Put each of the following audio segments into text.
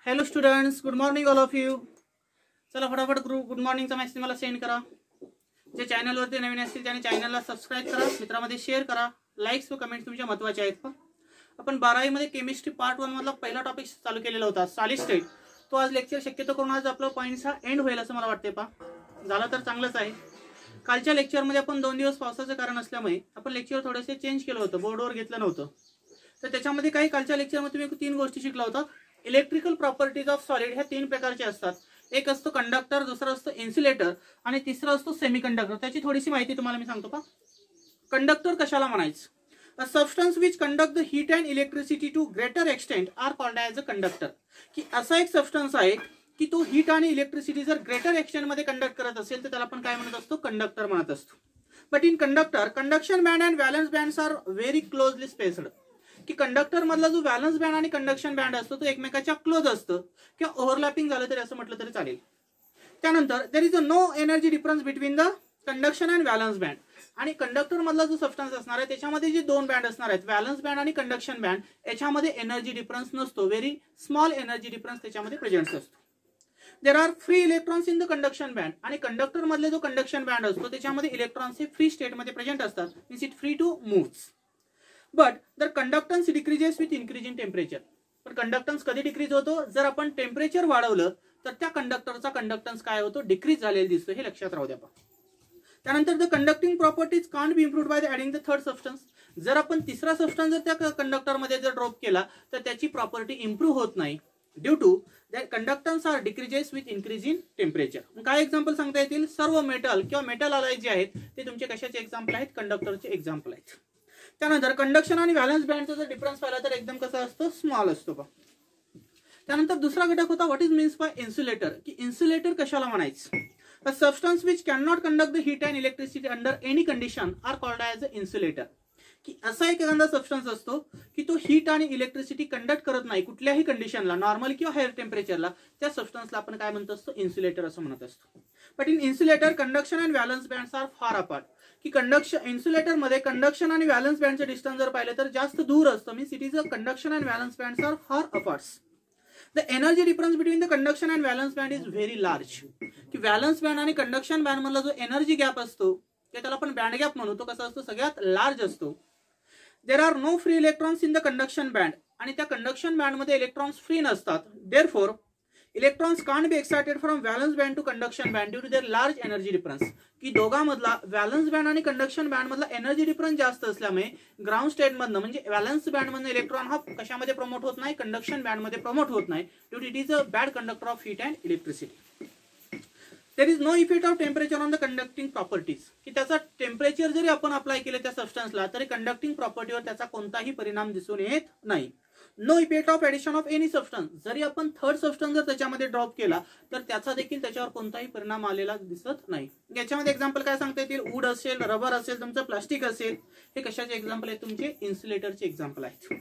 Hello students, good morning all of you. चला फटाफट group good मॉर्निंगचा message मला send करा. जे चॅनलवरती नवीन असतील त्याने चॅनलला सबस्क्राईब करा, मित्रांमध्ये शेअर करा. लाईक्स व कमेंट्स तुमच्या महत्त्वाचे आहेत. आपण 12वी मध्ये केमिस्ट्री पार्ट 1 मधला पहिला टॉपिक चालू केलेला होता, सॉलिड स्टेट. तो आज लेक्चर शक्यतो करून आज आपला पॉईंट्स हा एंड होईल असं मला वाटते. झाला तर चांगलंच आहे. कालच्या लेक्चरमध्ये आपण 2 दिवस पावसाचं कारण असल्यामुळे आपण लेक्चर थोडेसे चेंज केलं होतं, बोर्डवर घेतलं नव्हतं. तर त्याच्यामध्ये काही कालच्या लेक्चरमध्ये तुम्ही 3 गोष्टी शिकला होता. इलेक्ट्रिकल प्रॉपर्टीज ऑफ सॉलिड ह्या 3 प्रकारचे असतात. एक असतो कंडक्टर, दुसरा असतो इन्सुलेटर आणि तिसरा असतो सेमीकंडक्टर. त्याची थोडीशी माहिती तुम्हाला मी सांगतो का. कंडक्टर कशाला म्हणायचं? A substance which conduct the heat and electricity to greater extent are called as a conductor. की असा एक सबस्टन्स आहे की तो हीट आणि इलेक्ट्रिसिटी जर ग्रेटर एक्सटेंट मध्ये कंडक्ट करत असेल तर त्याला आपण काय म्हणत असतो? कंडक्टर म्हणत असतो. But in conductor conduction band and valence bands are very closely spaced. की कंडक्टर मधला जो व्हॅलन्स बँड आणि कंडक्शन बँड असतो तो एकमेकाच्या क्लोज असतो किंवा ओव्हरलॅपिंग झालं तरी असं म्हटलं तरी चालेल. त्यानंतर there is a no energy difference between the conduction and valence band. आणि कंडक्टर मधला जो सबस्टन्स असणार आहे त्याच्यामध्ये जे 2 बँड असणार आहेत, व्हॅलन्स बँड आणि कंडक्शन बँड, याच्यामध्ये एनर्जी डिफरन्स नसतो. व्हेरी स्मॉल एनर्जी डिफरन्स त्याच्यामध्ये प्रेझेंट असतो. There R free electrons in the conduction band. आणि कंडक्टर मधले जो कंडक्शन बँड असतो त्याच्यामध्ये इलेक्ट्रॉन्स हे फ्री स्टेटमध्ये प्रेझेंट असतात. Means it free to move. But the conductance decreases with increase in temperature. पण कंडक्टन्स कधी डिक्रीज होतो? जर आपण टेम्परेचर वाढवलं तर त्या कंडक्टरचा कंडक्टन्स काय होतो? डिक्रीज झालेला दिसतो. हे लक्षात राहू द्या. त्यानंतर the conducting properties can't be improved by the adding the third substance. जर आपण तिसरा सबस्टन्स जर त्या कंडक्टरमध्ये जर ड्रॉप केला तर त्याची प्रॉपर्टी इम्प्रूव्ह होत नाही. Due to that conductance are decreases with increase in temperature. काय एक्झाम्पल सांगता येतील? सर्व मेटल किंवा मेटल अलाय जे आहेत ते तुमचे कशाचे एक्झाम्पल आहेत? कंडक्टरचे एक्झाम्पल आहेत. त्यानंतर कंडक्शन आणि व्हॅलन्स बँडचा जर डिफरन्स पाहिला तर एकदम कसा असतो? स्मॉल असतो. त्यानंतर दुसरा घटक होता what is means by insulator. की इन्सुलेटर कशाला म्हणायचं? A substance which can not conduct the heat and electricity under any condition are called as a insulator. की असा एक एखादा सबस्टन्स असतो की तो हीट आणि इलेक्ट्रिसिटी कंडक्ट करत नाही कुठल्याही कंडिशनला, नॉर्मल किंवा हायर टेम्परेचरला. त्या सबस्टन्सला आपण काय म्हणत असतो? इन्सुलेटर असं म्हणत असतो. But in insulator conduction and valence bands are far apart. की इन्सुलेटर मध्ये कंडक्शन आणि व्हॅलन्स बँडचं डिस्टन्स जर पाहिलं तर जास्त दूर असतं. Means it is a conduction and valence bands are far apart. The energy difference between the conduction and valence band is very large. की व्हॅलन्स बँड आणि कंडक्शन बँड मधला जो एनर्जी गॅप असतो त्याला आपण बँड गॅप म्हणू. तो कसा असतो? सगळ्यात लार्ज असतो. There are no free electrons in the conduction band. आणि त्या कंडक्शन बँड मध्ये इलेक्ट्रॉन्स फ्री नसतात. Therefore electrons can't be excited from valence band to conduction band due to their large energy difference. की दोघांमधला valence band आणि conduction band मधला energy difference जास्त असल्यामुळे ग्राउंड स्टेट मधनं म्हणजे व्हॅलन्स बँड मधनं इलेक्ट्रॉन हा कशामध्ये प्रमोट होत नाही? कंडक्शन बँड मध्ये प्रमोट होत नाही. Due to it is a bad conductor of heat and electricity. There is no effect of temperature on the conducting properties. की त्याचा टेम्परेचर जरी आपण अप्लाय केले त्या सबस्टन्सला तरी कंडक्टिंग प्रॉपर्टीवर त्याचा कोणताही परिणाम दिसून येत नाही. No effect of addition of any substance. जरी आपण थर्ड सबस्टन्स जर त्याच्यामध्ये ड्रॉप केला तर त्याचा देखील त्याच्यावर कोणताही परिणाम आलेला दिसत नाही. याच्यामध्ये एक्झाम्पल काय सांगता येतील? वूड असेल, रबर असेल, तुमचं प्लास्टिक असेल. हे कशाचे एक्झाम्पल आहेत? तुमचे इन्सुलेटरचे एक्झाम्पल आहेत.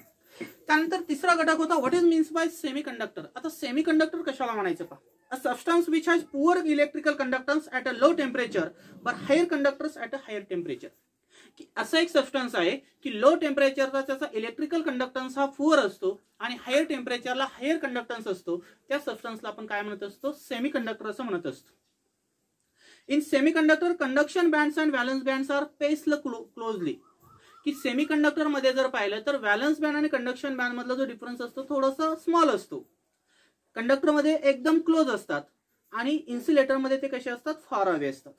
त्यानंतर तिसरा घटक होता what is means by semiconductor. आता सेमी कंडक्टर कशाला म्हणायचं पहा. A substance which has poor electrical conductance at a low temperature but higher conductors at a higher temperature. की असा एक सबस्टन्स आहे की लो टेम्परेचरचा त्याचा इलेक्ट्रिकल कंडक्टन्स हा पुअर असतो आणि हायर टेम्परेचरला हायर कंडक्टन्स असतो. त्या सबस्टन्सला आपण काय म्हणत असतो? सेमी कंडक्टर असं म्हणत असतो. In semiconductor conduction bands and valence bands are spaced closely. की सेमी कंडक्टर मध्ये जर पाहिलं तर व्हॅलन्स बँड आणि कंडक्शन बँड मधला जो डिफरन्स असतो थोडासा स्मॉल असतो. कंडक्टर मध्ये एकदम क्लोज असतात आणि इन्सुलेटर मध्ये ते कसे असतात? फार अवे असतात.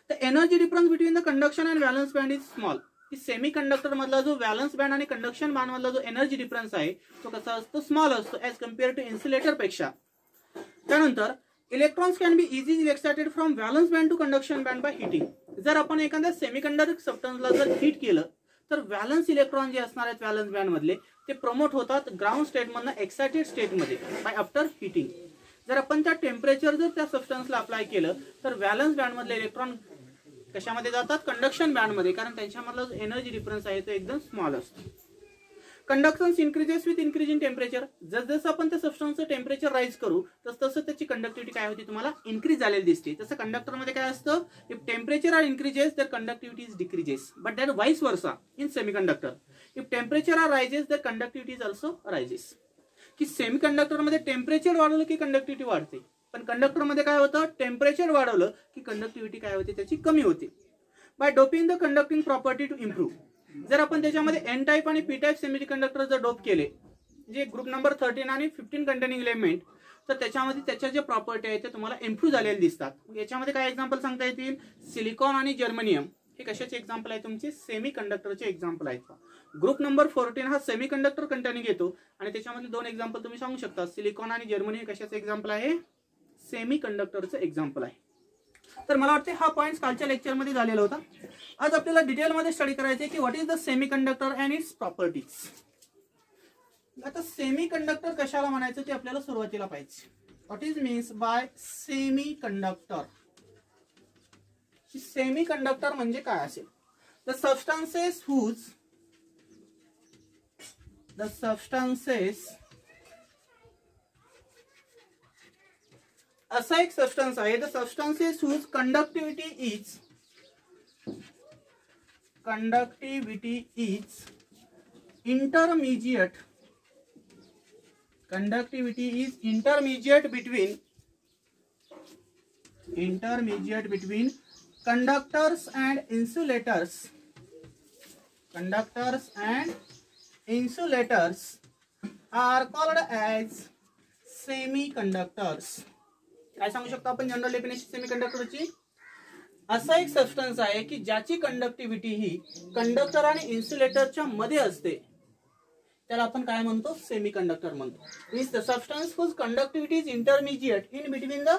The energy difference between the conduction and valence band is small. की सेमी कंडक्टर मधला जो व्हॅलन्स बँड आणि कंडक्शन बँड मधला जो एनर्जी डिफरन्स आहे तो कसा असतो? स्मॉल असतो ॲज कम्पेअर टू इन्सुलेटर पेक्षा. त्यानंतर electrons can be easily excited from valence band to conduction band by heating. जर आपण एखाद्या सेमी कंडक्टर सबस्टन्सला जर हीट केलं तर व्हॅलन्स इलेक्ट्रॉन जे असणार आहेत व्हॅलन्स बँड मधले ते प्रमोट होतात ग्राउंड स्टेट मधनं एक्साइटेड स्टेटमध्ये बाय आफ्टर हिटिंग. जर आपण त्या टेम्परेचर जर त्या सबस्टन्सला अप्लाय केलं तर व्हॅलन्स बँड मधले इलेक्ट्रॉन कशामध्ये जातात? कंडक्शन बँड मध्ये. कारण त्यांच्यामधला जो एनर्जी डिफरन्स आहे तो एकदम स्मॉल असतो. Conductance increases with increase in temperature. जसं आपण त्या सबस्टन्सचं टेम्परेचर राईज करू तसं त्याची कंडक्टिव्हिटी काय होती? तुम्हाला इन्क्रीज झालेली दिसते. तसं कंडक्टरमध्ये काय असतं? If temperature are increases their conductivity is decreases. But that vice versa in semiconductor. If temperature are rises their conductivity is also rises. की सेमीकंडक्टरमध्ये टेम्परेचर वाढवलं की कंडक्टिव्हिटी वाढते, पण कंडक्टरमध्ये काय होतं, टेम्परेचर वाढवलं की कंडक्टिव्हिटी काय होते, त्याची कमी होते. By doping the conducting property to improve. जर आपण त्याच्यामध्ये एन टाईप आणि पी टाईप सेमीकंडक्टर जर डोप केले, जे ग्रुप नंबर 13 आणि 15 कंटेनिंग एलिमेंट, तर त्याच्यामध्ये त्याच्या जे प्रॉपर्टी आहेत ते तुम्हाला इम्प्रूव्ह झालेले दिसतात. याच्यामध्ये काय एक्झाम्पल सांगता येतील, सिलिकॉन आणि जर्मेनियम हे कशाचे एक्झाम्पल आहे, तुमचे सेमी कंडक्टरचे एक्झाम्पल आहेत. ग्रुप नंबर 14 हा सेमी कंडक्टर कंटेनिंग येतो आणि त्याच्यामध्ये दोन एक्झाम्पल तुम्ही सांगू शकता, सिलिकॉन आणि जर्मनी हे कशाचे एक्झाम्पल आहे, सेमी कंडक्टरचं एक्झाम्पल आहे. तर मला वाटते हा पॉईंट कालच्या लेक्चरमध्ये झालेला होता. आज आपल्याला डिटेलमध्ये स्टडी करायचं आहे की what is the semiconductor and its properties. आता सेमी कंडक्टर कशाला म्हणायचं ते आपल्याला सुरुवातीला पाहिजे. What is means by semiconductor. Semiconductor म्हणजे काय असेल, द सबस्टन्सेस असा एक सबस्टन्स आहे, the substances whose conductivity is intermediate between conductors and insulators are called as semiconductors. काय सांगू शकतो आपण जनरल डेफिनेशन सेमीकंडक्टरची, असा एक सबस्टन्स आहे की ज्याची कंडक्टिव्हिटी ही कंडक्टर आणि इन्सुलेटरच्या मध्ये असते, त्याला आपण काय म्हणतो, सेमीकंडक्टर म्हणतो. Means the substance whose conductivity is intermediate in between the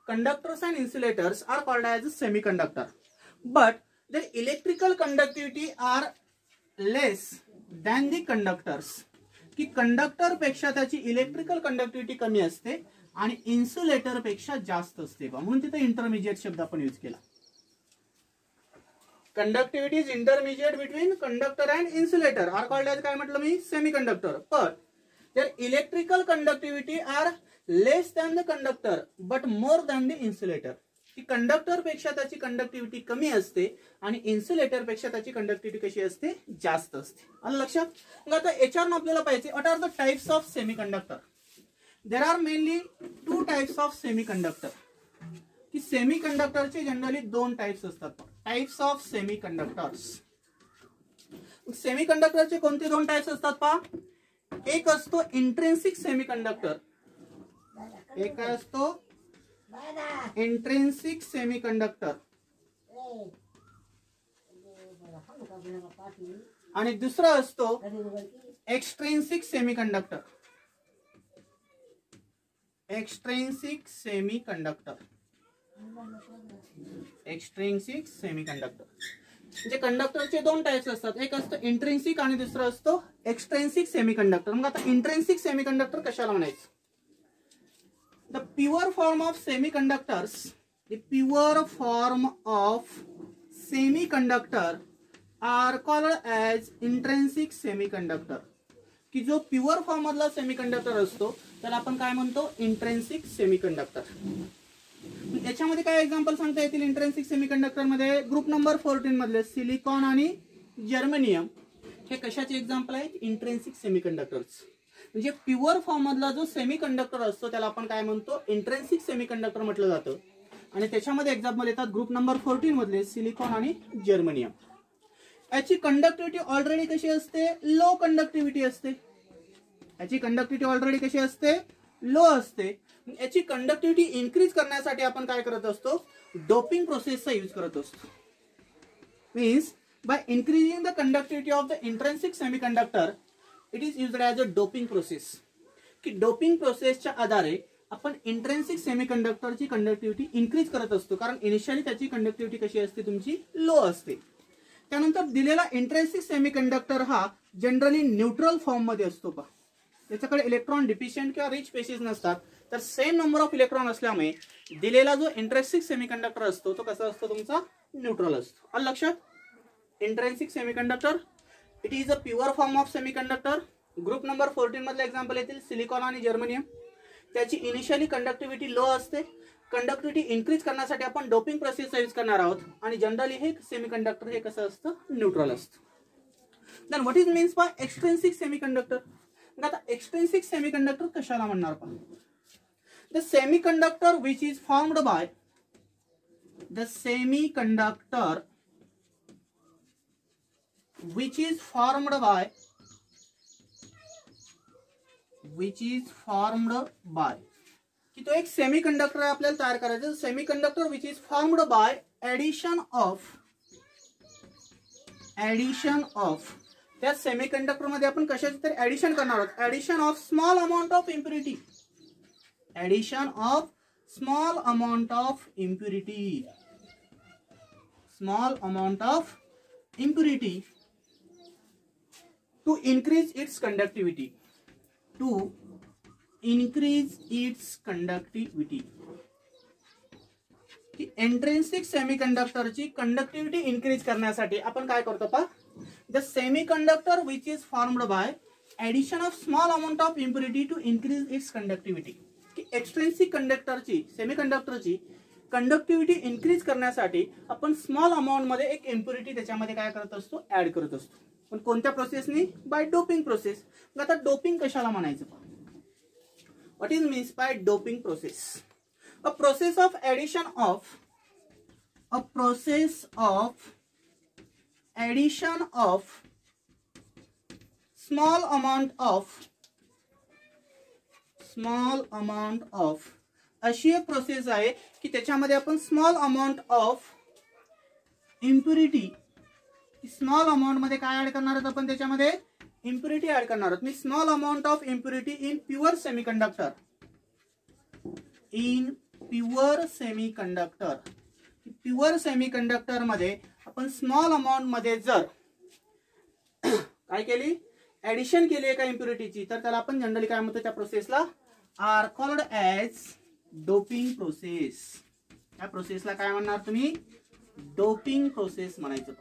conductors and insulators are called as a semiconductor, but their electrical conductivity are less than the conductors. की कंडक्टर पेक्षा त्याची इलेक्ट्रिकल कंडक्टिव्हिटी कमी असते आणि insulator पेक्षा जास्त असते, म्हणून तिथे इंटरमिजिएट शब्द आपण यूज केला. Conductivity is intermediate between conductor and insulator are called as, काय म्हटलं मी, सेमीकंडक्टर. पण their electrical conductivity are less than the conductor but more than the insulator. की कंडक्टर पेक्षा त्याची कंडक्टिव्हिटी कमी असते आणि इन्सुलेटर पेक्षा त्याची कंडक्टिव्हिटी कशी असते, जास्त असते. आलं लक्षात. मग आता याच्यावर आपल्याला पाहिजे what are the types of semiconductor. There are mainly 2 types of semiconductor. की सेमीकंडक्टरचे जनरली 2 टाइप्स असतात. Types of semiconductors. सेमीकंडक्टरचे कोणते 2 टाइप्स असतात पहा. एक असतो इंट्रिन्सिक सेमीकंडक्टर, एक असतो इंट्रिन्सिक सेमीकंडक्टर आणि दुसरा असतो एक्सट्रिन्सिक सेमीकंडक्टर. एक्सट्रिन्सिक सेमीकंडक्टर म्हणजे कंडक्टरचे 2 टाइप्स असतात, एक असतो इंट्रिन्सिक आणि दुसरा असतो एक्सट्रिन्सिक सेमीकंडक्टर. मग आता इंट्रिन्सिक सेमीकंडक्टर कशाला म्हणायचं. The pure form of semiconductor are called as intrinsic semiconductor. की जो प्युअर फॉर्म मधला सेमीकंडक्टर असतो त्याला आपण काय म्हणतो, इंट्रिन्सिक सेमीकंडक्टर. याच्यामध्ये काय एक्झाम्पल सांगता येतील इंट्रिन्सिक सेमीकंडक्टर मध्ये. ग्रुप नंबर 14 मधले सिलिकॉन आणि जर्मेनियम हे कशाचे एक्झाम्पल आहेत, इंट्रिन्सिक सेमीकंडक्टर्स. म्हणजे प्युअर फॉर्म मधला जो सेमीकंडक्टर असतो त्याला आपण काय म्हणतो, इंट्रिन्सिक सेमीकंडक्टर म्हटलं जातं. आणि त्याच्यामध्ये एक्झाम्पल येतात ग्रुप नंबर 14 मधले सिलिकॉन आणि जर्मेनियम. याची कंडक्टिव्हिटी ऑलरेडी कशी असते, लो कंडक्टिव्हिटी असते. याची कंडक्टिव्हिटी ऑलरेडी कशी असते, लो असते. याची कंडक्टिव्हिटी इन्क्रीज करण्यासाठी आपण काय करत असतो, डोपिंग प्रोसेसचा यूज करत असतो. Means by increasing the conductivity of the intrinsic semiconductor it is used as a doping process. की डोपिंग प्रोसेसच्या आधारे आपण इंट्रिन्सिक सेमीकंडक्टरची कंडक्टिव्हिटी इन्क्रीज करत असतो, कारण इनिशियली त्याची कंडक्टिव्हिटी कशी असते, तुमची लो असते. त्यानंतर दिलेला इंट्रिन्सिक सेमीकंडक्टर हा जनरली न्यूट्रल फॉर्म मध्ये असतो. पहा त्याच्याकडे इलेक्ट्रॉन डिफिशियंट किंवा रिच स्पेसिस नसतात, तर सेम नंबर ऑफ इलेक्ट्रॉन असल्यामुळे दिलेला जो इंट्रिन्सिक सेमीकंडक्टर असतो तो कसा असतो, तुमचा न्यूट्रल असतो. आलं लक्षात. Intrinsic semiconductor it is a pure form of semiconductor. Group number 14 मधले एक्झाम्पल येतील सिलिकॉन आणि जर्मेनियम. त्याची इनिशियली कंडक्टिव्हिटी लो असते, कंडक्टिव्हिटी इन्क्रीज करण्यासाठी आपण डोपिंग प्रोसेसचा यूज करणार आहोत आणि जनरली हे सेमीकंडक्टर हे कसं असतं, न्यूट्रल असतं. Then what is means by extrinsic semiconductor. मग आता एक्सट्रिन्सिक सेमीकंडक्टर कशाला म्हणणार पहा. The semiconductor which is formed by the semiconductor which is formed by की तो एक सेमीकंडक्टर आपल्याला तयार करायचा. Semiconductor which is formed by addition of त्या सेमीकंडक्टर मध्ये आपण कशाचे तरी ऍडिशन करणार आहोत. Addition of small amount of impurity. Addition of small amount of impurity to increase its conductivity. की इंट्रिन्सिक सेमीकंडक्टरची कंडक्टिव्हिटी इन्क्रीज करण्यासाठी आपण काय करतो पहा. The semiconductor which is formed by addition of small amount of impurity to increase its conductivity. की extrinsic कंडक्टरची सेमीकंडक्टरची conductivity increase करण्यासाठी आपण स्मॉल अमाउंट मध्ये एक इम्प्युरिटी त्याच्यामध्ये काय करत असतो, ऍड करत असतो. पण कोणत्या प्रोसेसनी? Bye doping process. मग आता डोपिंग कशाला म्हणायचं? What is means by doping process? A process of addition of small amount of अशी एक प्रोसेस आहे की त्याच्यामध्ये आपण small amount of impurity, small amount मध्ये काय ऍड करणार आहोत आपण? त्याच्यामध्ये इम्प्युरिटी ऍड करणार आहोत. मी small amount of impurity in pure semiconductor. Pure semiconductor मध्ये आपण स्मॉल अमाउंट मध्ये जर काय केली, ऍडिशन केली एका इम्प्युरिटीची, तर त्याला आपण जनरली काय म्हणतो, त्या प्रोसेसला are called as doping process. या प्रोसेसला काय म्हणणार तुम्ही? डोपिंग प्रोसेस म्हणायचं.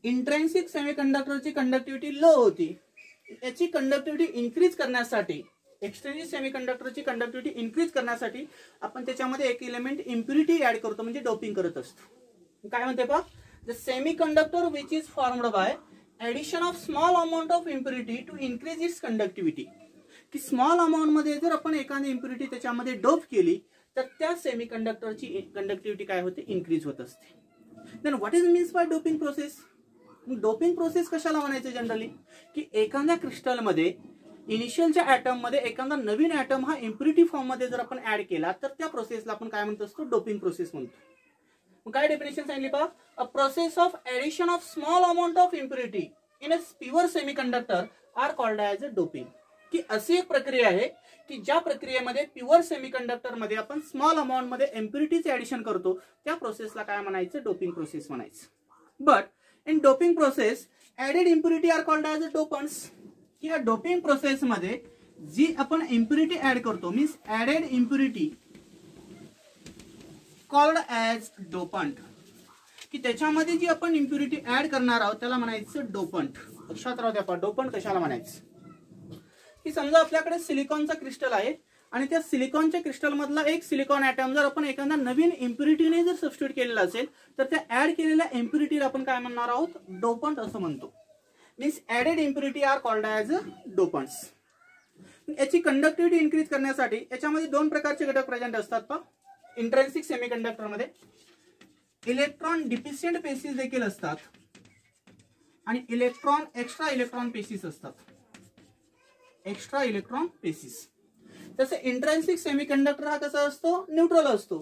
इंट्रिन्सिक सेमीकंडक्टरची कंडक्टिव्हिटी लो होती, याची कंडक्टिव्हिटी इन्क्रीज करण्यासाठी, एक्सट्रिन्सिक सेमीकंडक्टरची कंडक्टिव्हिटी इन्क्रीज करण्यासाठी आपण त्याच्यामध्ये एक एलिमेंट इम्प्युरिटी ऍड करतो, म्हणजे डोपिंग करत असतो. काय म्हणते पहा, the semiconductor which is formed by addition of small amount of impurity to increase its conductivity. की स्मॉल अमाउंट मध्ये जर आपण एखादी इम्प्युरिटी त्याच्यामध्ये डोप केली तर त्या सेमीकंडक्टरची कंडक्टिव्हिटी काय होते, इन्क्रीज होत असते. Then what is means by doping process? Doping process कशाला म्हणायचं जनरली? की एखाद्या क्रिस्टलमध्ये इनिशियलच्या ऍटम मध्ये एखादा नवीन ऍटम हा इम्प्युरिटी फॉर्म मध्ये जर आपण ऍड केला तर त्या प्रोसेसला आपण काय म्हणतो असतो, डोपिंग प्रोसेस म्हणतो. काय डेफिनेशन सांगितली पहा, a process of addition of small amount of impurity in a pure semiconductor are called as a doping. की अशी एक प्रक्रिया आहे की ज्या प्रक्रियेमध्ये प्युअर सेमीकंडक्टर मध्ये आपण स्मॉल अमाउंट मध्ये इम्प्युरिटीचे ऍडिशन करतो, त्या प्रोसेसला काय म्हणायचं, डोपिंग प्रोसेस म्हणायचं. But in doping process added impurity are called as a dopants. की या डोपिंग प्रोसेस मध्ये जी आपण इम्प्युरिटी ऍड करतो, means added impurity called as dopant. की त्याच्यामध्ये जी आपण इम्प्युरिटी ऍड करणार आहोत त्याला म्हणायचं डोपंट. लक्षात राहू द्या, डोपंट कशाला म्हणायचं? की समजा आपल्याकडे सिलिकॉनचा क्रिस्टल आहे आणि त्या सिलिकॉनच्या क्रिस्टल मधला एक सिलिकॉन ॲटम जर आपण एखादा नवीन इम्प्युरिटीने जर सबस्टिट्यूट केलेला असेल तर त्या ऍड केलेल्या इम्प्युरिटीला आपण काय म्हणणार आहोत, डोपंट असं म्हणतो. Means added impurity are called as dopants. याची कंडक्टिव्हिटी इन्क्रीज करण्यासाठी याच्यामध्ये दोन प्रकारचे घटक प्रेझेंट असतात पहा. इंट्रिन्सिक सेमीकंडक्टर मध्ये इलेक्ट्रॉन डिफिशियंट पेशीस देखील असतात आणि एक्स्ट्रा इलेक्ट्रॉन पेशीस असतात. Extra electron species. तसे इंट्रिन्सिक सेमीकंडक्टर हा कसा असतो, न्यूट्रल असतो.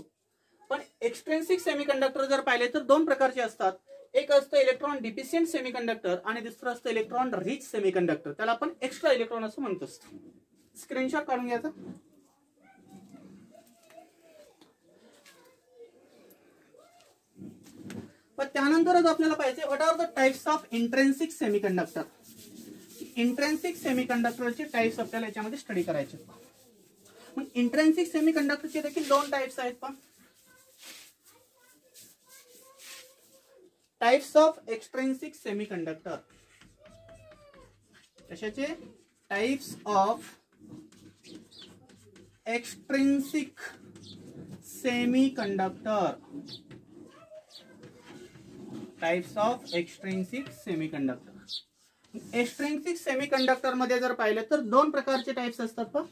पण एक्सट्रिन्सिक सेमीकंडक्टर जर पाहिले तर दोन प्रकारचे असतात. एक असतं इलेक्ट्रॉन डिफिशियंट सेमीकंडक्टर आणि दुसरं असतं इलेक्ट्रॉन रिच सेमीकंडक्टर. त्याला आपण एक्स्ट्रा इलेक्ट्रॉन असं म्हणतो. स्क्रीनशॉट काढून घ्यायचा. पण त्यानंतरच आपल्याला पाहिजे what are the types of intrinsic semiconductor. Intrinsic सेमीकंडक्टरचे टाइप्स आपल्याला याच्यामध्ये स्टडी करायचे. मग इंट्रिन्सिक सेमीकंडक्टरचे देखील दोन टाइप्स आहेत पहा. Types of extrinsic semiconductor. कशाचे? Types of extrinsic semiconductor. Types of extrinsic semiconductor. Extrinsic semiconductor मध्ये जर पाहिलं तर दोन प्रकारचे टाइप्स असतात पहा.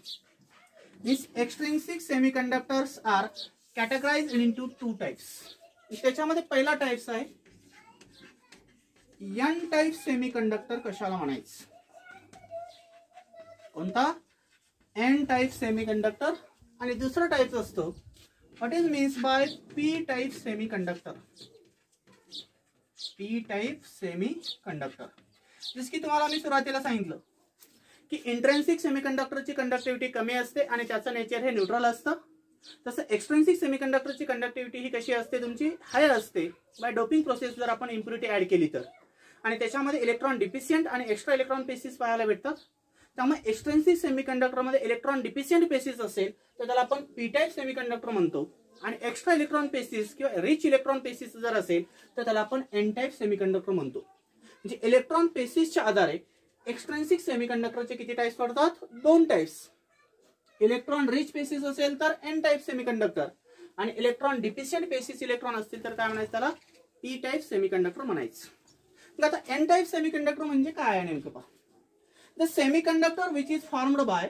This extrinsic semiconductors are categorized into two types. त्याच्यामध्ये पहिला टाइप्स आहे एन टाइप सेमीकंडक्टर. कशाला म्हणायचं? कोणता? N type semiconductor. आणि दुसरा टाइप असतो what is means by P type semiconductor. P type semiconductor. जस की तुम्हाला मी सुरुवातीला सांगितलं की इंट्रिन्सिक सेमीकंडक्टरची कंडक्टिव्हिटी कमी असते आणि त्याचं नेचर हे न्यूट्रल असतं. तसं एक्सट्रिन्सिक सेमीकंडक्टरची कंडक्टिव्हिटी ही कशी असते? तुमची हायर असते. बाय डोपिंग प्रोसेस जर आपण इम्प्युरिटी ऍड केली तर. आणि त्याच्यामध्ये इलेक्ट्रॉन डिफिशियंट आणि एक्स्ट्रा इलेक्ट्रॉन पेसिस पाहायला भेटतात. त्यामुळे एक्सट्रिन्सिक सेमीकंडक्टर मध्ये इलेक्ट्रॉन डिफिशियंट पेसिस असेल तर त्याला आपण पी टाइप सेमीकंडक्टर म्हणतो. आणि एक्स्ट्रा इलेक्ट्रॉन पेसिस किंवा रिच इलेक्ट्रॉन पेसिस जर असेल तर त्याला आपण एन टाइप सेमीकंडक्टर म्हणतो. म्हणजे इलेक्ट्रॉन पेसिसच्या आधारे एक्सट्रिन्सिक सेमीकंडक्टरचे किती टाइप्स पडतात? दोन टाइप्स. इलेक्ट्रॉन रिच पेसिस असेल तर एन टाइप सेमीकंडक्टर आणि इलेक्ट्रॉन डिफिशियंट पेसिस इलेक्ट्रॉन असतील तर काय म्हणायचं? त्याला पी टाइप सेमीकंडक्टर म्हणायचं. मग आता एन टाइप सेमीकंडक्टर म्हणजे काय आहे नेमकं पहा. The semiconductor which is formed by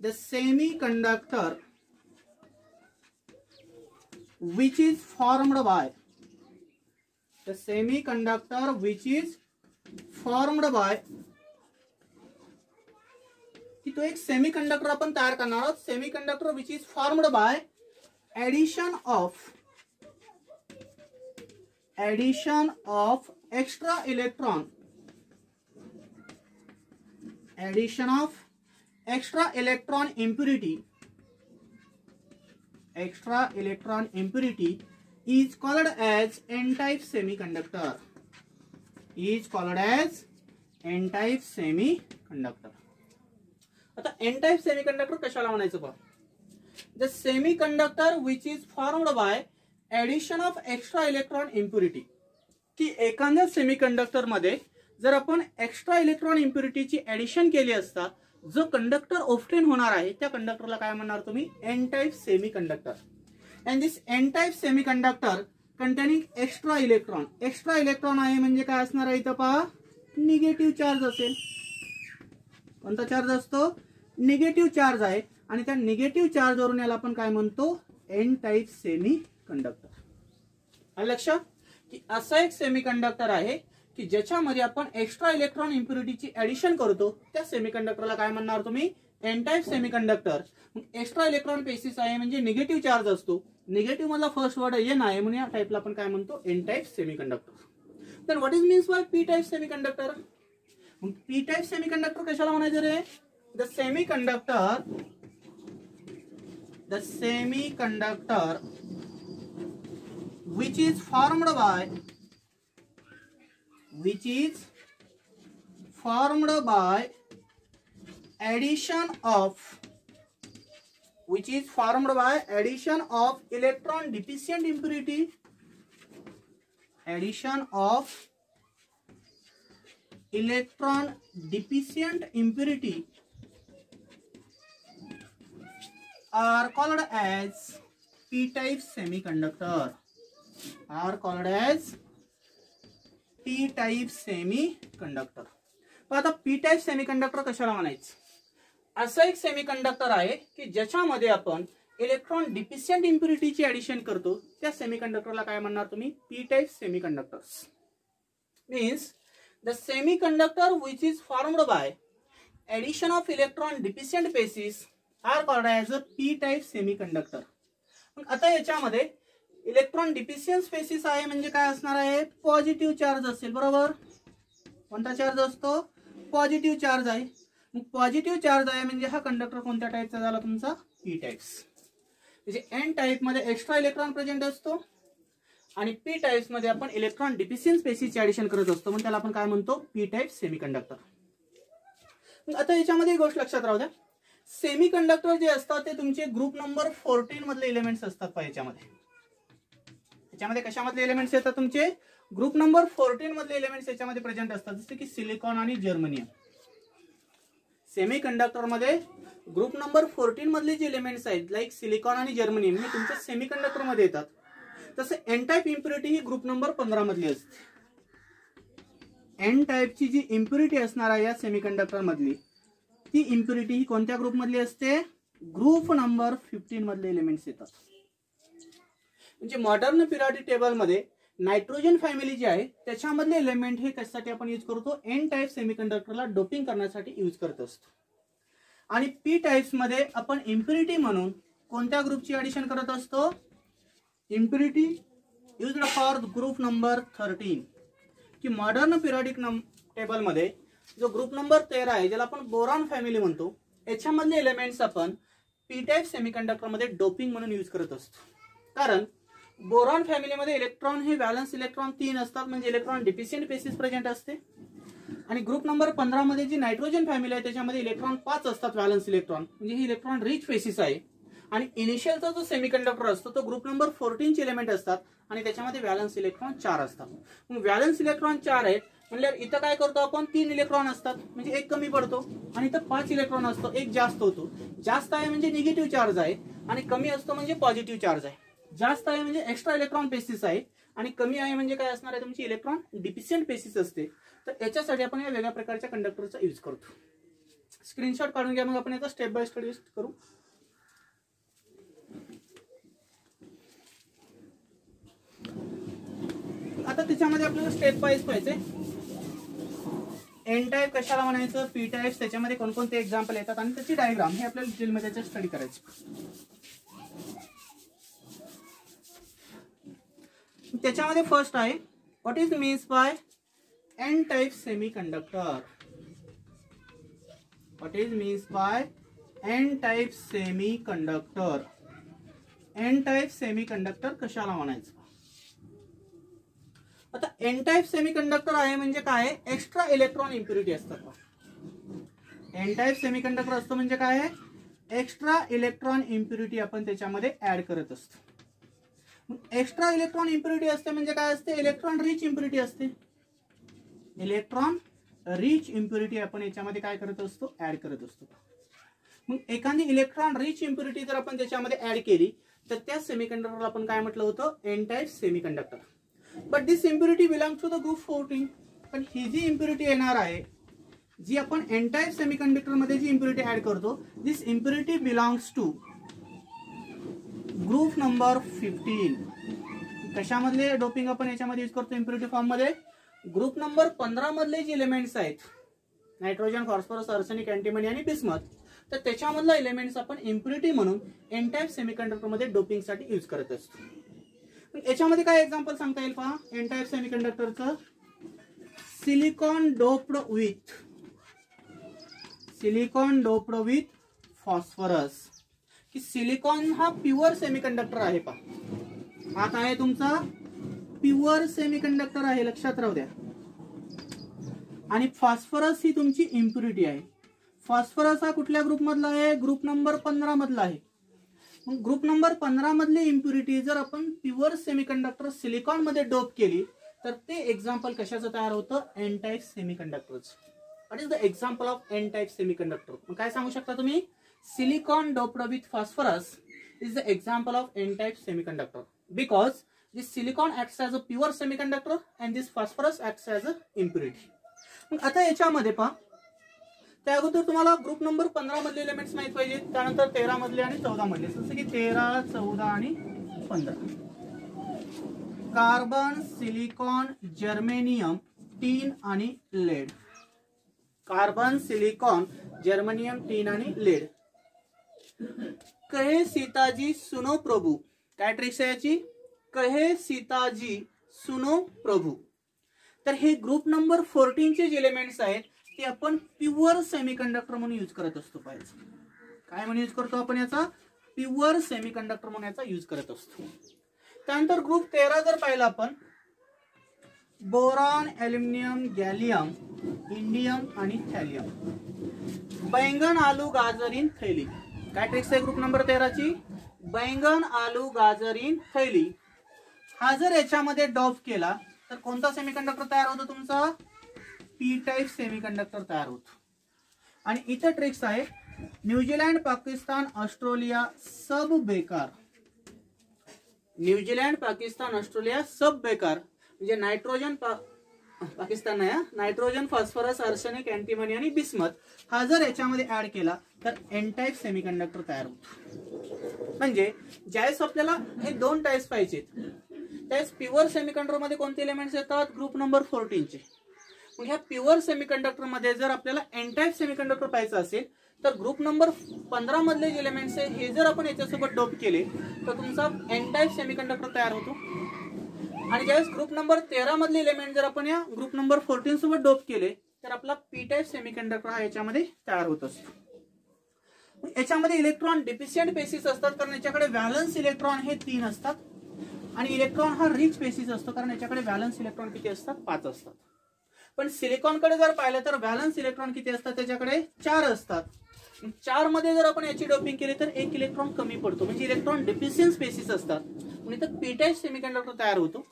the semiconductor which is formed by की तो एक सेमीकंडक्टर आपण तयार करणार आहोत. Semiconductor which is formed by addition of extra electron impurity is called as n-type semiconductor. आता n-type semiconductor कशाला म्हणायचं पहा. The semiconductor which is formed by addition of extra electron impurity. की एखाद्या सेमीकंडक्टर मध्ये जर आपण एक्स्ट्रा इलेक्ट्रॉन इम्प्युरिटीची ऍडिशन केली असता जो कंडक्टर ऑफ्टेन होणार आहे त्या कंडक्टरला काय म्हणणार तुम्ही? N type semiconductor. And this n type semiconductor containing extra electron. Extra electron आहे म्हणजे काय असणार आहे इथं पहा? निगेटिव्ह चार्ज असेल. कोणता चार्ज असतो? निगेटिव्ह चार्ज आहे. आणि त्या निगेटिव्ह चार्ज वरून याला आपण काय म्हणतो? N type semiconductor. आलं लक्षात की असा एक सेमीकंडक्टर आहे की ज्याच्यामध्ये आपण एक्स्ट्रा इलेक्ट्रॉन इम्प्युरिटीची ऍडिशन करतो त्या सेमीकंडक्टरला काय म्हणणार तुम्ही? N type semiconductor. Extra electron species आहे म्हणजे निगेटिव्ह चार्ज असतो. निगेटिव्ह मधला फर्स्ट वर्ड एन आहे म्हणून या टाइपला आपण काय म्हणतो? N type semiconductor. तर what is means by P type semiconductor? P type semiconductor कशाला म्हणायचं रे? The semiconductor which is formed by addition of electron deficient impurity are called as p-type semiconductor. आता पी टाइप सेमीकंडक्टर कशाला म्हणायचं? असं एक semiconductor आहे की ज्याच्यामध्ये आपण इलेक्ट्रॉन डिफिशियंट इम्प्युरिटीची ऍडिशन करतो त्या सेमीकंडक्टरला काय म्हणणार तुम्ही? P type semiconductors. Means the semiconductor which is formed by addition of electron deficient species are called as a P type semiconductor. आता याच्यामध्ये इलेक्ट्रॉन डिफिशियंट स्पेसिस आहे म्हणजे काय असणार आहे? पॉझिटिव्ह चार्ज असेल. बरोबर. कोणता चार्ज असतो? पॉझिटिव्ह चार्ज आहे. मग पॉझिटिव्ह चार्ज आहे म्हणजे हा कंडक्टर कोणत्या टाइपचा झाला तुमचा? P types. म्हणजे एन टाइप मध्ये एक्स्ट्रा इलेक्ट्रॉन प्रेझेंट असतो आणि पी टाइप्स मध्ये आपण इलेक्ट्रॉन डिफिशियंट स्पेसिसची ऍडिशन करत असतो म्हणून त्याला आपण काय म्हणतो? P type semiconductor. आता याच्यामध्ये एक गोष्ट लक्षात राहू द्या. सेमीकंडक्टर जे असतात ते तुमचे ग्रुप नंबर 14 मधले एलिमेंट्स असतात पहा. याच्यामध्ये कशामधले एलिमेंट्स येतात तुमचे? ग्रुप नंबर 14 मधले एलिमेंट्स याच्यामध्ये प्रेझेंट असतात जसे की सिलिकॉन आणि जर्मनियम. सेमीकंडक्टर मध्ये ग्रुप नंबर 14 मधले जे एलिमेंट्स आहेत लाईक सिलिकॉन आणि जर्मनियम हे तुमच्या सेमीकंडक्टर मध्ये येतात. तसे एन टाइप इम्प्युरिटी ही ग्रुप नंबर 15 मधली असते. एन टाईपची जी इम्प्युरिटी असणार आहे या सेमीकंडक्टर मधली, ती इम्प्युरिटी ही कोणत्या ग्रुप मधली असते? ग्रुप नंबर 15 मधले एलिमेंट्स येतात. म्हणजे मॉडर्न पिरियोडिक टेबल मध्ये नायट्रोजन फॅमिली जी आहे त्याच्यामधले एलिमेंट हे कशासाठी आपण यूज करतो? एन टाईप सेमीकंडक्टरला डोपिंग करण्यासाठी यूज करत असतो. आणि पी टाइप्स मध्ये आपण इम्प्युरिटी म्हणून कोणत्या ग्रुपची ऍडिशन करत असतो? Impurity used for group number 13. की मॉडर्न पिरियोडिक टेबल मध्ये जो ग्रुप नंबर 13 आहे, ज्याला आपण बोरॉन फॅमिली म्हणतो, याच्यामधले एलिमेंट्स आपण पी टाइप सेमीकंडक्टर मध्ये डोपिंग म्हणून यूज करत असतो. कारण बोरॉन फॅमिलीमध्ये इलेक्ट्रॉन हे व्हॅलन्स इलेक्ट्रॉन 3 असतात, म्हणजे इलेक्ट्रॉन डिफिशियंट स्पेसिस प्रेझेंट असते. आणि ग्रुप नंबर 15 मध्ये जी नायट्रोजन फॅमिली आहे त्याच्यामध्ये इलेक्ट्रॉन 5 असतात व्हॅलन्स इलेक्ट्रॉन, म्हणजे ही इलेक्ट्रॉन रिच स्पेसिस आहे. आणि इनिशियलचा जो सेमीकंडक्टर असतो तो ग्रुप नंबर 14 चे एलिमेंट असतात आणि त्याच्यामध्ये व्हॅलन्स इलेक्ट्रॉन 4 असतात. मग व्हॅलन्स इलेक्ट्रॉन 4 आहेत म्हणजे इथं काय करतो आपण? 3 इलेक्ट्रॉन असतात म्हणजे एक कमी पडतो, आणि इथं 5 इलेक्ट्रॉन असतो, एक जास्त होतो. जास्त आहे म्हणजे निगेटिव्ह चार्ज आहे आणि कमी असतो म्हणजे पॉझिटिव्ह चार्ज आहे. जास्त आहे म्हणजे एक्स्ट्रा इलेक्ट्रॉन पेसिस आहे आणि कमी आहे म्हणजे काय असणार आहे? तुमची इलेक्ट्रॉन डिफिशियंट पेसिस असते. तर याच्यासाठी आपण या वेगळ्या प्रकारच्या कंडक्टरचा यूज करतो. स्क्रीनशॉट काढून घ्या, मग आपण याचा स्टेप बाय स्टेप यूज करू. आता त्याच्यामध्ये आपल्याला स्टेप वाईज पाहिजे. एन टाईप कशाला म्हणायचं, पी टाईप त्याच्यामध्ये कोणकोणते एक्झाम्पल येतात आणि त्याची डायग्राम हे आपल्याला डिटेलमध्ये स्टडी करायची. त्याच्यामध्ये फर्स्ट आहे what is means by n type semiconductor. What is means by n type semiconductor. N type semiconductor कशाला म्हणायचं? आता एन टाइप सेमीकंडक्टर आहे म्हणजे काय? एक्स्ट्रा इलेक्ट्रॉन इम्प्युरिटी असतात. एन टाइप सेमीकंडक्टर असतो म्हणजे काय? एक्स्ट्रा इलेक्ट्रॉन इम्प्युरिटी आपण त्याच्यामध्ये ऍड करत असतो. एक्स्ट्रा इलेक्ट्रॉन इम्प्युरिटी असते म्हणजे काय असते? इलेक्ट्रॉन रिच इम्प्युरिटी असते. इलेक्ट्रॉन रिच इम्प्युरिटी आपण याच्यामध्ये काय करत असतो? ऍड करत असतो. मग एखादी इलेक्ट्रॉन रिच इम्प्युरिटी जर आपण त्याच्यामध्ये ऍड केली तर त्या सेमीकंडक्टरला आपण काय म्हटलं होतं? N type semiconductor. But this impurity belongs to the group 14. पण ही जी इम्प्युरिटी येणार आहे, जी आपण एन टाइप सेमीकंडक्टर मध्ये जी इम्प्युरिटी ऍड करतो, this impurity belongs to group number 15. कशामधले डोपिंग आपण याच्यामध्ये यूज करतो इम्प्युरिटी फॉर्म मध्ये? ग्रुप नंबर 15 मधले जे एलिमेंट्स आहेत, नायट्रोजन, फॉस्फरस, आर्सेनिक, अँटीमनी आणि बिस्मथ, तर त्याच्यामधला एलिमेंट्स आपण इम्प्युरिटी म्हणून एन टाइप सेमीकंडक्टर मध्ये डोपिंग साठी यूज करत असतो. याच्यामध्ये काय एक्झाम्पल सांगता येईल पहा एन टाइप सेमीकंडक्टरचं? Silicon doped with phosphorus. की सिलिकॉन हा प्युअर सेमीकंडक्टर आहे पहा. हा काय आहे तुमचा? प्युअर सेमीकंडक्टर आहे, लक्षात राहू द्या. आणि फॉस्फरस ही तुमची इम्प्युरिटी आहे. फॉस्फरस हा कुठल्या ग्रुप मधला आहे? ग्रुप नंबर 15 मधला आहे. मग ग्रुप नंबर 15 मधली इम्प्युरिटी जर आपण प्युअर सेमीकंडक्टर सिलिकॉन मध्ये डोप केली तर ते एक्झाम्पल कशाचं तयार होतं? एन टाइप सेमीकंडक्टरचं. What is the example of N type semiconductor? मग काय सांगू शकता तुम्ही? Silicon doped with phosphorus is the example of n-type semiconductor because this silicon acts as a pure semiconductor and this phosphorus acts as a impurity. मग आता याच्यामध्ये पहा, त्या अगोदर तुम्हाला ग्रुप नंबर 15 मधले एलिमेंट्स माहित पाहिजे, त्यानंतर 13 मधले आणि 14 मधले, जसं की 13, 14 आणि 15. कार्बन, सिलिकॉन, जर्मेनियम, टीन आणि लेड. कार्बन, सिलिकॉन, जर्मेनियम, टीन आणि लेड. कहे सीताजी सुनो प्रभु. काय ट्रिक्स आहे याची? कहे सीताजी सुनो प्रभु. तर हे ग्रुप नंबर 14 चे जे एलिमेंट्स आहेत ते आपण प्युअर सेमीकंडक्टर म्हणून यूज करत असतो. पाहिजे काय म्हणून यूज करतो आपण याचा? प्युअर सेमीकंडक्टर म्हणून याचा यूज करत असतो. त्यानंतर ग्रुप 13 जर पाहिला आपण, बोरॉन, ॲल्युमिनियम, गॅलियम, इंडियम आणि थॅलियम. बैंगन, आलू, गाजर इन थैली. काय ट्रिक्स आहे ग्रुप नंबर 13 ची? बैंगन, आलू, गाजर इन थैली. हा जर याच्यामध्ये डॉप केला तर कोणता सेमीकंडक्टर तयार होतो तुमचा? पी टाइप सेमीकंडक्टर तयार होतो. आणि इथे ट्रिक्स आहे, न्यूझीलंड, पाकिस्तान, ऑस्ट्रेलिया सब बेकार. न्यूझीलंड, पाकिस्तान, ऑस्ट्रेलिया सब बेकार म्हणजे नायट्रोजन, पाकिस्तान नाही, नायट्रोजन, फॉस्फरस, आर्सेनिक, अँटीमनी आणि बिस्मथ हा जर याच्यामध्ये ऍड केला तर एन टाईप सेमीकंडक्टर तयार होतो. म्हणजे ज्यावेळेस आपल्याला हे दोन टाईप्स पाहिजेत त्यावेळेस प्युअर सेमीकंडक्टर मध्ये कोणते एलिमेंट्स येतात, ग्रुप नंबर 14 चे. मग ह्या प्युअर सेमीकंडक्टर मध्ये जर आपल्याला एन टाईप सेमीकंडक्टर पाहिजे असेल तर ग्रुप नंबर 15 मधले जे एलिमेंट्स आहे हे जर आपण याच्यासोबत डोप केले तर तुमचा एन टाईप सेमीकंडक्टर तयार होतो. आणि ज्यावेळेस ग्रुप नंबर 13 मधले एलिमेंट जर आपण या ग्रुप नंबर 14 सोबत डोप केले तर आपला पी टाईप सेमीकंडक्टर हा याच्यामध्ये तयार होत असतो. याच्यामध्ये इलेक्ट्रॉन डिफिशियंट पेसिस असतात कारण याच्याकडे व्हॅलन्स इलेक्ट्रॉन हे 3 असतात आणि इलेक्ट्रॉन हा रिच पेसिस असतो कारण याच्याकडे व्हॅलन्स इलेक्ट्रॉन किती असतात, 5 असतात. पण सिलिकॉनकडे जर पाहिलं तर व्हॅलन्स इलेक्ट्रॉन किती असतात, त्याच्याकडे 4 असतात. 4 मध्ये जर आपण याची डोपिंग केली तर 1 इलेक्ट्रॉन कमी पडतो, म्हणजे इलेक्ट्रॉन डिफिशियंट पेसिस असतात. म्हणजे तर पी टाईप सेमीकंडक्टर तयार होतो.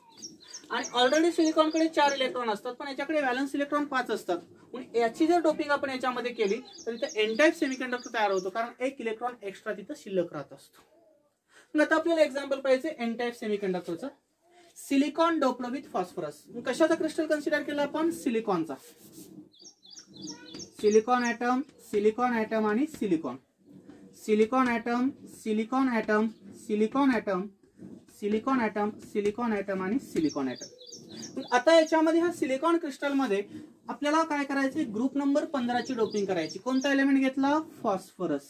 आणि ऑलरेडी सिलिकॉनकडे 4 इलेक्ट्रॉन असतात पण याच्याकडे व्हॅलन्स इलेक्ट्रॉन 5 असतात. म्हणून याची जर डोपिंग आपण याच्यामध्ये केली तर इथं एन टाईप सेमीकंडक्टर तयार होतो कारण 1 इलेक्ट्रॉन एक्स्ट्रा तिथं शिल्लक राहत असतो. मग आता आपल्याला एक्झाम्पल पाहिजे एन टाईप सेमीकंडक्टरचं. Silicon doped with phosphorus. कशाचा क्रिस्टल कन्सिडर केला आपण, सिलिकॉनचा. सिलिकॉन ॲटम, सिलिकॉन ॲटम आणि silicon. Silicon atom, silicon atom, silicon atom, silicon atom, silicon atom आणि सिलिकॉन ॲटम. आता याच्यामध्ये हा सिलिकॉन क्रिस्टल मध्ये आपल्याला काय करायचे, ग्रुप नंबर 15 ची डोपिंग करायची. कोणता एलिमेंट घेतला, फॉस्फरस.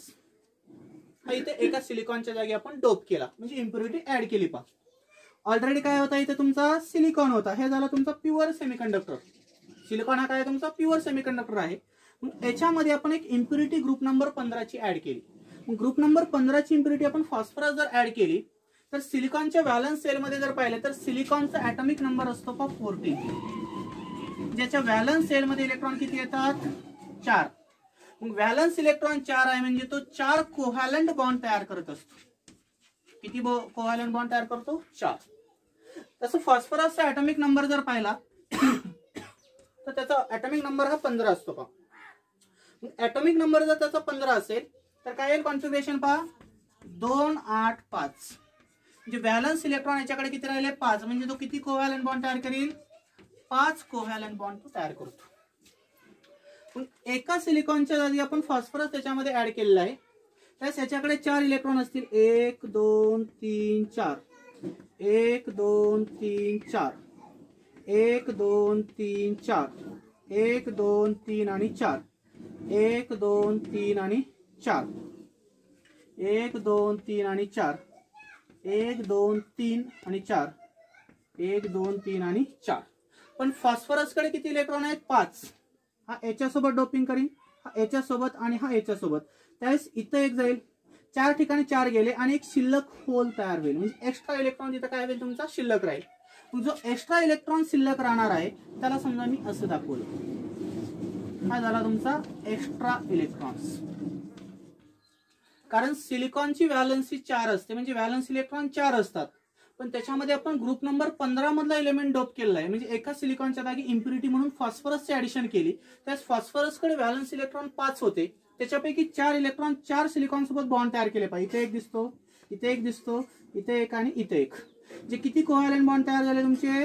हा इथे एका सिलिकॉनच्या जागी आपण डोप केला म्हणजे इम्प्युरिटी ऍड केली. पा ऑलरेडी काय होता इथे तुमचा सिलिकॉन होता, हे झाला तुमचा प्युअर सेमीकंडक्टर. सिलिकॉन हा काय तुमचा प्युअर सेमीकंडक्टर आहे. मग याच्यामध्ये आपण एक इम्प्युरिटी ग्रुप नंबर 15 ची ऍड केली. मग ग्रुप नंबर 15 ची इम्प्युरिटी आपण फॉस्फरस जर ऍड केली तर सिलिकॉनच्या व्हॅलन्स सेल मध्ये जर पाहिलं तर सिलिकॉनचा ऍटॉमिक नंबर असतो 14, ज्याच्या व्हॅलन्स सेल मध्ये इलेक्ट्रॉन किती येतात, 4. मग व्हॅलन्स इलेक्ट्रॉन 4 आहे म्हणजे तो 4 कोव्हॅलंट बॉन्ड तयार करत असतो. किती कोव्हॅलंट बॉन्ड तयार करतो, 4. तसं फॉस्फरसचा ऍटॉमिक नंबर जर पाहिला तर त्याचा ऍटॉमिक नंबर हा 15 असतो. पहा ऍटॉमिक नंबर जर त्याचा 15 असेल तर काय येईल कॉन्फिगरेशन, पहा 2 8 5. म्हणजे व्हॅलन्स इलेक्ट्रॉन याच्याकडे किती राहिले, 5. म्हणजे तो किती कोव्हॅलंट बॉन्ड तयार करेल, 5 कोव्हॅलंट बॉन्ड तो तयार करतो. एका सिलिकॉनच्या जागी आपण फॉस्फरस त्याच्यामध्ये ऍड केलेला आहे त्यास याच्याकडे 4 इलेक्ट्रॉन असतील, 1 2 3 4, 1 2 3 4, 1 2 3 4, 1 2 3 आणि 4, 1 2 3 आणि 4, 1 2 3 आणि 4, 1 2 3 आणि 4, 1 2 3 आणि 4. पण फॉस्फरसकडे किती इलेक्ट्रॉन आहेत, 5. हा याच्यासोबत डोपिंग करीन, हा याच्यासोबत आणि हा याच्यासोबत. त्यावेळेस इथं एक जाईल, 4 ठिकाणी 4 गेले आणि एक शिल्लक होल तयार होईल. म्हणजे एक्स्ट्रा इलेक्ट्रॉन तिथं काय होईल, तुमचा शिल्लक राहील. जो एक्स्ट्रा इलेक्ट्रॉन शिल्लक राहणार आहे त्याला समजा मी असं दाखवलं, हा झाला तुमचा एक्स्ट्रा इलेक्ट्रॉन्स. कारण सिलिकॉनची व्हॅलन्सी 4 असते म्हणजे व्हॅलन्स इलेक्ट्रॉन 4 असतात. पण त्याच्यामध्ये आपण ग्रुप नंबर 15 मधला एलिमेंट डोप केलेला आहे म्हणजे एका सिलिकॉनच्या जागी इम्प्युरिटी म्हणून फॉस्फरसची ऍडिशन केली. त्यास फॉस्फरसकडे व्हॅलन्स इलेक्ट्रॉन 5 होते, त्याच्यापैकी 4 इलेक्ट्रॉन 4 सिलिकॉन सोबत बॉन्ड तयार केले पाहिजे. इथे एक दिसतो, इथे एक दिसतो, इथे एक आणि इथे एक. जे किती कोव्हॅलंट बॉन्ड तयार झाले तुमचे,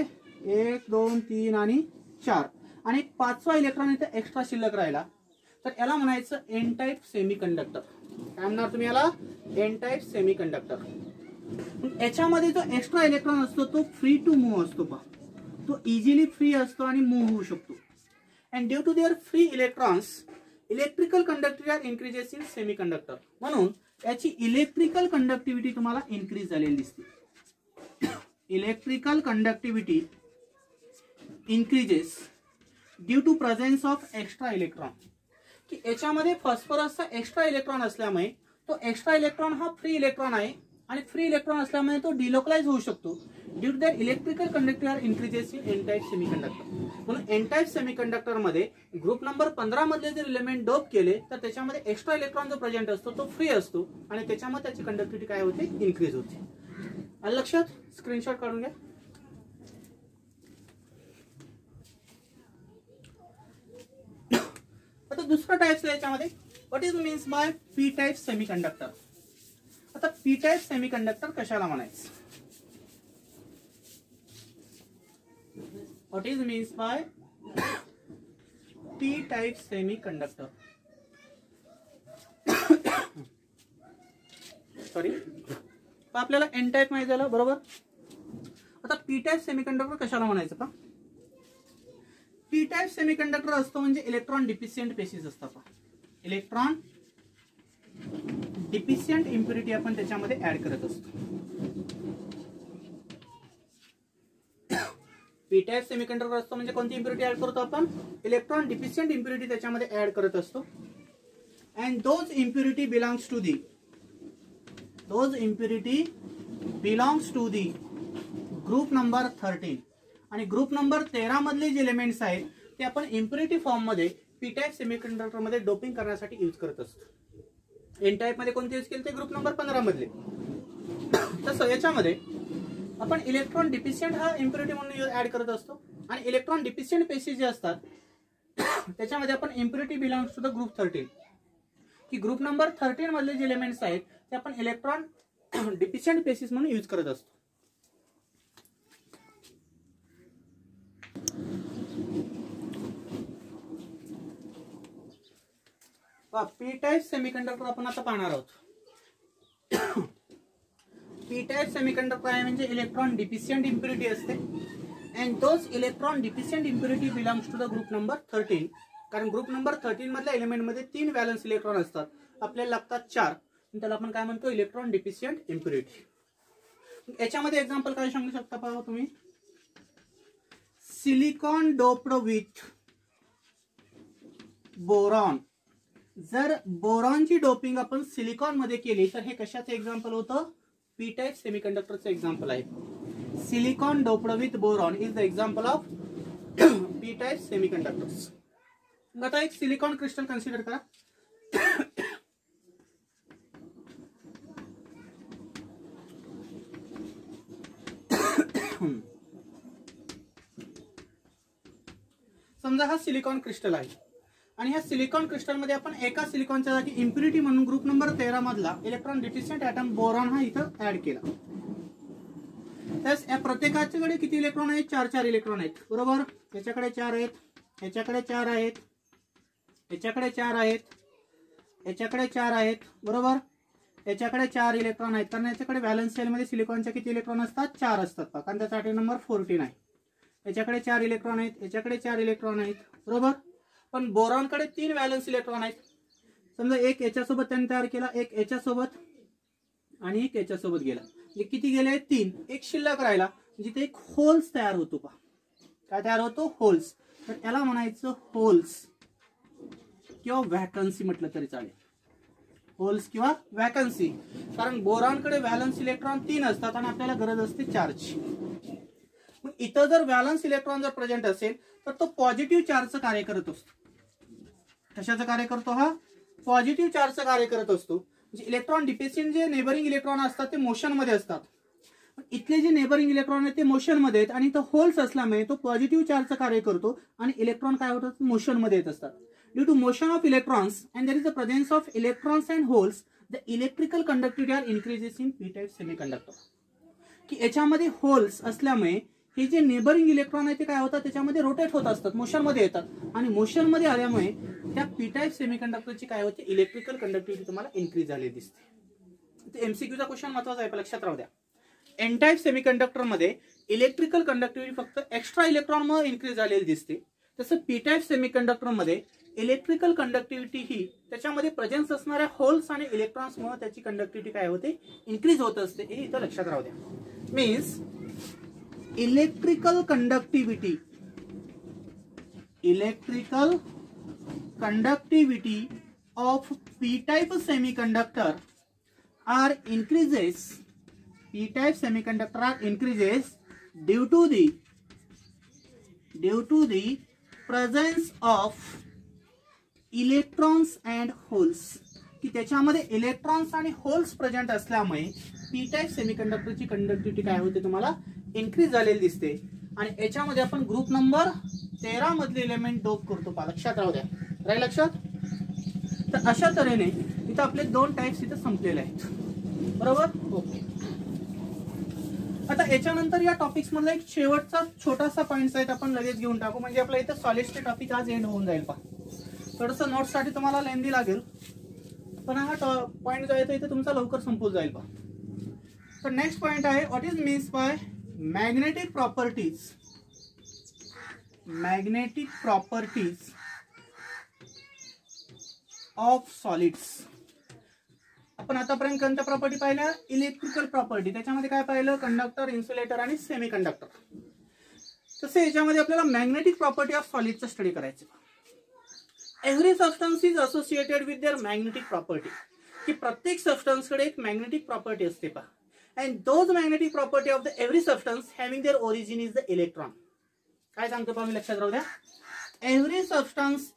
1 2 3 आणि 4. आणि एक 5वा इलेक्ट्रॉन इथे एक्स्ट्रा शिल्लक राहिला तर याला म्हणायचं एन टाईप सेमीकंडक्टर. काय म्हणणार तुम्ही याला, एन टाईप सेमीकंडक्टर. याच्यामध्ये जो एक्स्ट्रा इलेक्ट्रॉन असतो तो फ्री टू मूव्ह असतो. पहा तो इझिली फ्री असतो आणि मूव्ह होऊ शकतो. And due to their free electrons electrical conductivity increases in semiconductor. म्हणून याची इलेक्ट्रिकल कंडक्टिव्हिटी तुम्हाला इन्क्रीज झालेली दिसते. Electrical conductivity increases due to presence of extra electron. की याच्यामध्ये फॉस्फरसचा एक्स्ट्रा इलेक्ट्रॉन असल्यामुळे तो एक्स्ट्रा इलेक्ट्रॉन हा फ्री इलेक्ट्रॉन आहे आणि फ्री इलेक्ट्रॉन असल्यामुळे तो डिलोकलाइज होऊ शकतो. Due to that electrical conductivity increases in n type semiconductor. म्हणून एन टाईप सेमीकंडक्टर मध्ये ग्रुप नंबर 15 मधले जर एलिमेंट डोप केले तर त्याच्यामध्ये एक्स्ट्रा इलेक्ट्रॉन जो प्रेझेंट असतो तो फ्री असतो आणि त्याच्यामध्ये त्याची कंडक्टिव्हिटी काय होते, इन्क्रीज होते. आलं लक्षात, स्क्रीनशॉट काढून घ्या. आता दुसरा टाइप याच्यामध्ये what is means by P type semiconductor. आता पी टाइप सेमीकंडक्टर कशाला म्हणायचं, what is means by P type semi conductor, sorry आपल्याला एन टाईप माहिती झालं बरोबर. आता पी टाईप सेमीकंडक्टर कशाला म्हणायचं का? पी टाईप सेमीकंडक्टर असतो म्हणजे इलेक्ट्रॉन डिफिशियंट पेशीज असतात. इलेक्ट्रॉन डिफिशियंट इम्प्युरिटी आपण त्याच्यामध्ये ऍड करत असतो. पी टाईप सेमीकंडक्टर असतो म्हणजे कोणती इम्प्युरिटी ऍड करतो आपण? इलेक्ट्रॉन डिफिशियंट इम्प्युरिटी त्याच्यामध्ये ऍड करत असतो. And those impurity belongs to the group number 13. आणि ग्रुप नंबर 13 मधले जे एलिमेंट्स आहेत ते आपण इम्प्युरिटी फॉर्म मध्ये पी टाईप सेमीकंडक्टर मध्ये डोपिंग करण्यासाठी यूज करत असतो. एन टाईप मध्ये कोणते यूज केले ते ग्रुप नंबर 15 मधले. तसं याच्यामध्ये आपण इलेक्ट्रॉन डिफिशियंट हा इम्प्युरिटी म्हणून ऍड करत असतो. आणि इलेक्ट्रॉन डिफिशियंट पेशीज जे असतात त्याच्यामध्ये आपण impurity belongs to the group 13 की ग्रुप नंबर 13 मधले जे एलिमेंट्स आहेत ते आपण इलेक्ट्रॉन डिफिशियंट पेशीज म्हणून यूज करत असतो. पी टाईप सेमीकंडक्टर आपण आता पाहणार आहोत. पी टाईप सेमीकंडक्टर आहे म्हणजे इलेक्ट्रॉन डिफिशियंट इम्प्युरिटी असते. And those electron deficient impurity belongs to the group number 13. कारण ग्रुप नंबर 13 मधल्या एलिमेंट मध्ये 3 व्हॅलन्स इलेक्ट्रॉन असतात, आपल्याला लागतात 4. त्याला आपण काय म्हणतो? Electron deficient impurity. याच्यामध्ये एक्झाम्पल काय सांगू शकता पाहा तुम्ही? Silicon doped with boron. जर बोरॉनची डोपिंग आपण सिलिकॉन मध्ये केली तर हे कशाचं एक्झाम्पल होतं? पी टाईप सेमीकंडक्टरचं एक्झाम्पल आहे. Silicon doped with boron is the example of P type semiconductors. आता एक सिलिकॉन क्रिस्टल कन्सिडर करा. समजा हा सिलिकॉन क्रिस्टल आहे आणि ह्या सिलिकॉन क्रिस्टल मध्ये आपण एका सिलिकॉनच्या जागी इम्प्युरिटी म्हणून ग्रुप नंबर 13 मधला इलेक्ट्रॉन डिफिशियंट ॲटम बोरॉन हा इथं ऍड केला. तर या प्रत्येकाच्याकडे किती इलेक्ट्रॉन आहेत? 4 इलेक्ट्रॉन आहेत बरोबर. याच्याकडे 4 आहेत, याच्याकडे 4 आहेत, याच्याकडे 4 आहेत, याच्याकडे 4 आहेत बरोबर. याच्याकडे 4 इलेक्ट्रॉन आहेत कारण याच्याकडे व्हॅलन्स शेल मध्ये सिलिकॉनच्या किती इलेक्ट्रॉन असतात? 4 असतात कारण त्याचा ॲटम नंबर 14 आहे. याच्याकडे 4 इलेक्ट्रॉन आहेत, याच्याकडे 4 इलेक्ट्रॉन आहेत बरोबर. पण बोरॉनकडे 3 व्हॅलन्स इलेक्ट्रॉन आहेत. समजा एक याच्यासोबत त्यांनी तयार केला, एक याच्यासोबत आणि एक याच्यासोबत गेला. किती गेले? 3. एक शिल्लक राहिला जिथे एक होल्स तयार होतो. पहा काय तयार होतो? होल्स. तर याला म्हणायचं होल्स किंवा व्हॅकन्सी म्हटलं तरी चालेल. होल्स किंवा व्हॅकन्सी. कारण बोरॉनकडे व्हॅलन्स इलेक्ट्रॉन 3 असतात आणि आपल्याला गरज असते 4ची. मग इथं जर व्हॅलन्स इलेक्ट्रॉन जर प्रेझेंट असेल तर तो पॉझिटिव्ह चार्जचं कार्य करत असतो. कशाचं कार्य करतो? हा पॉझिटिव्ह चार्जचं कार्य करत असतो. म्हणजे इलेक्ट्रॉन डिफिशियंट जे नेबरिंग इलेक्ट्रॉन असतात ते मोशन मध्ये असतात. इथले जे नेबरिंग इलेक्ट्रॉन आहेत ते मोशन मध्ये आहेत आणि तो होल्स असल्यामुळे तो पॉझिटिव्ह चार्जचं कार्य करतो आणि इलेक्ट्रॉन काय होतात? मोशन मध्ये येत असतात. Due to motion of electrons and there is the presence of electrons and holes the electrical conductivity are increases in p type semiconductor. की याच्यामध्ये होल्स असल्यामुळे हे जे नेबरिंग इलेक्ट्रॉन आहे ते काय होतात? त्याच्यामध्ये रोटेट होत असतात, मोशन मध्ये येतात आणि मोशन मध्ये आल्यामुळे त्या पी टाईप सेमीकंडक्टरची काय होते? इलेक्ट्रिकल कंडक्टिव्हिटी तुम्हाला इन्क्रीज झाली दिसते. एमसीक्यूचा क्वेश्चन महत्वाचा आहे, लक्षात राहू द्या. एन टाईप सेमीकंडक्टर मध्ये इलेक्ट्रिकल कंडक्टिव्हिटी फक्त एक्स्ट्रा इलेक्ट्रॉन मुळे इन्क्रीज झालेली दिसते. तसं पी टाईप सेमीकंडक्टर मध्ये इलेक्ट्रिकल कंडक्टिव्हिटी ही त्याच्यामध्ये प्रेझेन्स असणाऱ्या होल्स आणि इलेक्ट्रॉन्स मुळे त्याची कंडक्टिव्हिटी काय होते? इन्क्रीज होत असते. हे इथं लक्षात राहू द्या. Means electrical conductivity of p-type semiconductor are increases. P-type semiconductor are increases due to the presence of electrons and holes. की त्याच्यामध्ये इलेक्ट्रॉन्स आणि होल्स प्रेझेंट असल्यामुळे पी टाईप सेमीकंडक्टरची कंडक्टिव्हिटी काय होते? तुम्हाला इन्क्रीज झालेली दिसते. आणि याच्यामध्ये आपण ग्रुप नंबर 13 मधले एलिमेंट डोप करतो. पहा लक्षात राहू द्या. राहील लक्षात? तर अशा तऱ्हेने इथं आपले 2 टाइप्स इथं संपलेले आहेत बरोबर. ओके. आता याच्यानंतर या टॉपिक्स मधला एक शेवटचा छोटासा पॉइंट आहे आपण लगेच घेऊन टाकू म्हणजे आपला इथं सॉलिडचे टॉपिक आज एंड होऊन जाईल. पहा थोडंसं नोट्ससाठी तुम्हाला लेंदी लागेल, पण हा पॉईंट जो आहे तो इथे तुमचा लवकर संपून जाईल पहा. तर नेक्स्ट पॉईंट आहे, what is means by magnetic properties. Magnetic properties of solids. आपण आतापर्यंत कोणत्या प्रॉपर्टी पाहिल्या? Electrical property. त्याच्यामध्ये काय पाहिलं? कंडक्टर, इन्सुलेटर आणि सेमी कंडक्टर. तसे याच्यामध्ये आपल्याला मॅग्नेटिक प्रॉपर्टी ऑफ सॉलिडचा स्टडी करायचं. Every substance is associated with their magnetic property. की प्रत्येक सबस्टन्स कडे एक मॅग्नेटिक प्रॉपर्टी असते पहा. And those magnetic property of the every substance having their origin is the electron. काय सांगतो पहा मी, लक्षात राहू द्या. Every substance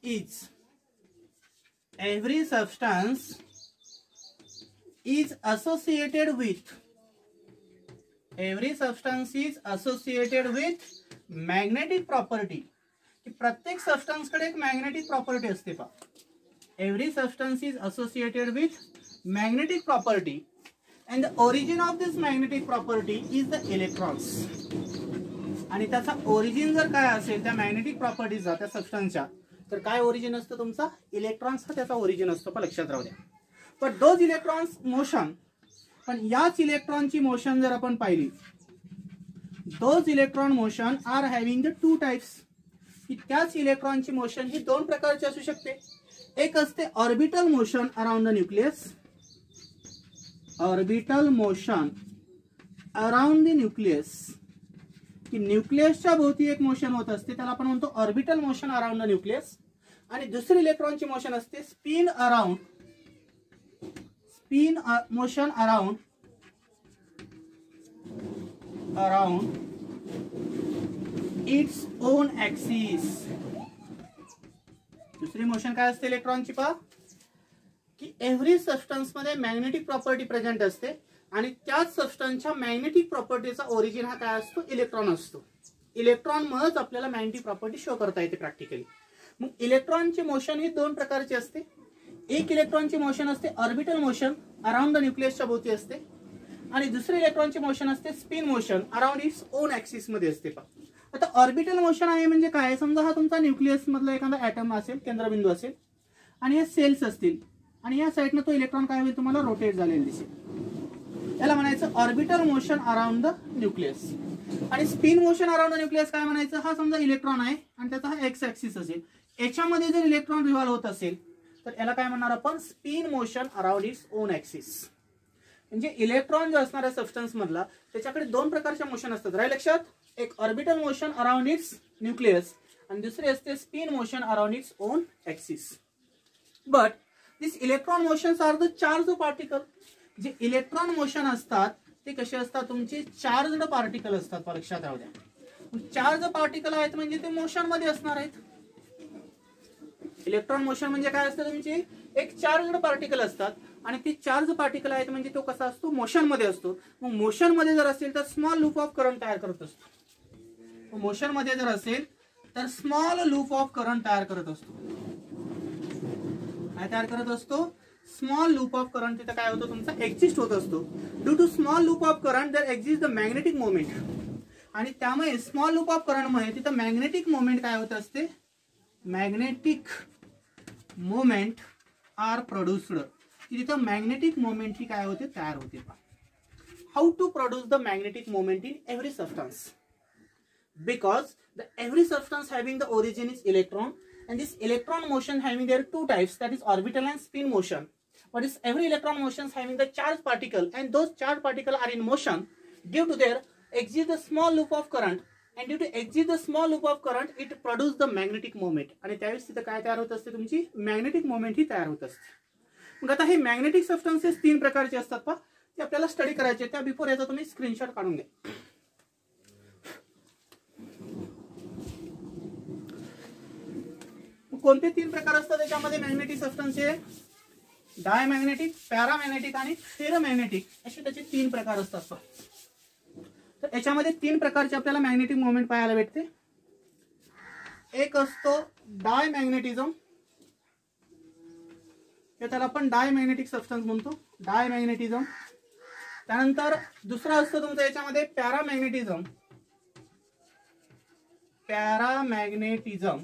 is associated with magnetic property. की प्रत्येक सबस्टन्स कडे एक मॅग्नेटिक प्रॉपर्टी असते पहा. Every substance is associated with magnetic property and the origin of this magnetic property is the electrons. आणि त्याचा ओरिजिन जर काय असेल त्या मॅग्नेटिक प्रॉपर्टीचा, त्या सबस्टन्सच्या, तर काय ओरिजिन असतं तुमचा? इलेक्ट्रॉन्स हा त्याचा ओरिजिन असतो पहा, लक्षात राहू द्या. पण दोज इलेक्ट्रॉन्स मोशन, पण याच इलेक्ट्रॉनची मोशन जर आपण पाहिली, those electron motion are having the two types. की त्याच इलेक्ट्रॉनची मोशन ही दोन प्रकारची असू शकते. एक असते orbital motion around the nucleus. Orbital motion around the nucleus. की न्यूक्लियसच्या भोवती एक मोशन होत असते, त्याला आपण म्हणतो orbital motion around the nucleus. आणि दुसरी इलेक्ट्रॉनची मोशन असते spin motion around its own axis. दुसरी मोशन काय असते इलेक्ट्रॉनची पहा, की एव्हरी सबस्टन्स मध्ये मॅग्नेटिक प्रॉपर्टी प्रेझेंट असते आणि त्याच सबस्टन्सच्या मॅग्नेटिक प्रॉपर्टीचा ओरिजिन हा काय असतो? इलेक्ट्रॉन असतो. इलेक्ट्रॉन मुळेच आपल्याला मॅग्नेटिक प्रॉपर्टी शो करता येते प्रॅक्टिकली. मग इलेक्ट्रॉनची मोशन ही दोन प्रकारची असते. एक इलेक्ट्रॉनची मोशन असते ऑर्बिटल मोशन अराउंड द न्यूक्लियसच्या भोवती असते, आणि दुसरी इलेक्ट्रॉनची मोशन असते spin motion around its own axis मध्ये असते पहा. आता ऑर्बिटल मोशन आहे म्हणजे काय? समजा हा तुमचा न्यूक्लियस मधला एखादा ऍटम असेल, केंद्रबिंदू असेल, आणि हे सेल्स असतील, आणि या साईडनं तो इलेक्ट्रॉन काय होईल तुम्हाला? रोटेट झालेला दिसेल. याला म्हणायचं orbital motion around the nucleus. आणि spin motion around the nucleus काय म्हणायचं? हा समजा इलेक्ट्रॉन आहे आणि त्याचा हा एक्स ऍक्सिस असेल, याच्यामध्ये जर इलेक्ट्रॉन रिव्हॉल्व होत असेल तर याला काय म्हणणार आपण? Spin motion around its own axis. म्हणजे इलेक्ट्रॉन जो असणाऱ्या सबस्टन्स मधला त्याच्याकडे दोन प्रकारच्या मोशन असतात. राहील लक्षात? एक orbital motion around its nucleus आणि दुसरी असते spin motion around its own axis. But this electron motions are the charge particle. जे इलेक्ट्रॉन मोशन असतात ते कसे असतात? तुमचे चार्जड पार्टिकल असतात, लक्षात राहू द्या. चार्ज पार्टिकल आहेत म्हणजे ते मोशन मध्ये असणार आहेत. इलेक्ट्रॉन मोशन म्हणजे काय असतं? तुमची एक चार्जड पार्टिकल असतात आणि ती चार्ज पार्टिकल आहेत म्हणजे तो कसा असतो? मोशन मध्ये असतो. मग मोशन मध्ये जर असेल तर स्मॉल लूप ऑफ करंट तयार करत असतो. मोशन मध्ये जर असेल तर स्मॉल लूप ऑफ करंट तयार करत असतो. काय तयार करत असतो? Small loop of current. तिथे काय होतं? तुमचा एक्झिस्ट होत असतो. Due to small loop of current there exist the magnetic moment. आणि त्यामुळे स्मॉल लूप ऑफ करंट मध्ये तिथं मॅग्नेटिक मोमेंट काय होत असते? Magnetic moment are produced. तिथं मॅग्नेटिक मोमेंट ही काय होते? तयार होते. How to produce the magnetic moment in every substance? Because the every substance having the origin is electron and this electron motion having their two types, that is orbital and spin motion. But is every electron motions having the charged particle, and those charged particle are in motion due to their exist the small loop of current, and due to exist the small loop of current it produce the magnetic moment. आणि त्यावेळेस तिथे काय तयार होत असते? तुमची magnetic moment ही तयार होत असते. मग आता हे मॅग्नेटिक सबस्टन्सेस तीन प्रकारचे असतात पहा, ते आपल्याला स्टडी करायचे. त्या बिफोर याचा तुम्ही स्क्रीनशॉट काढून घ्या. कोणते तीन प्रकार असतात त्याच्यामध्ये मॅग्नेटिक सबस्टन्सचे? डायमॅग्नेटिक, पॅरामॅग्नेटिक आणि फेरोमॅग्नेटिक असे त्याचे तीन प्रकार असतात. तर याच्यामध्ये तीन प्रकारचे आपल्याला मॅग्नेटिक मोमेंट पाहायला भेटते. एक असतो डायमॅग्नेटिझम, त्याला आपण डायमॅग्नेटिक सबस्टन्स म्हणतो, डायमॅग्नेटिझम. त्यानंतर दुसरा असतो तुमचा याच्यामध्ये पॅरामॅग्नेटिझम. पॅरामॅग्नेटिझम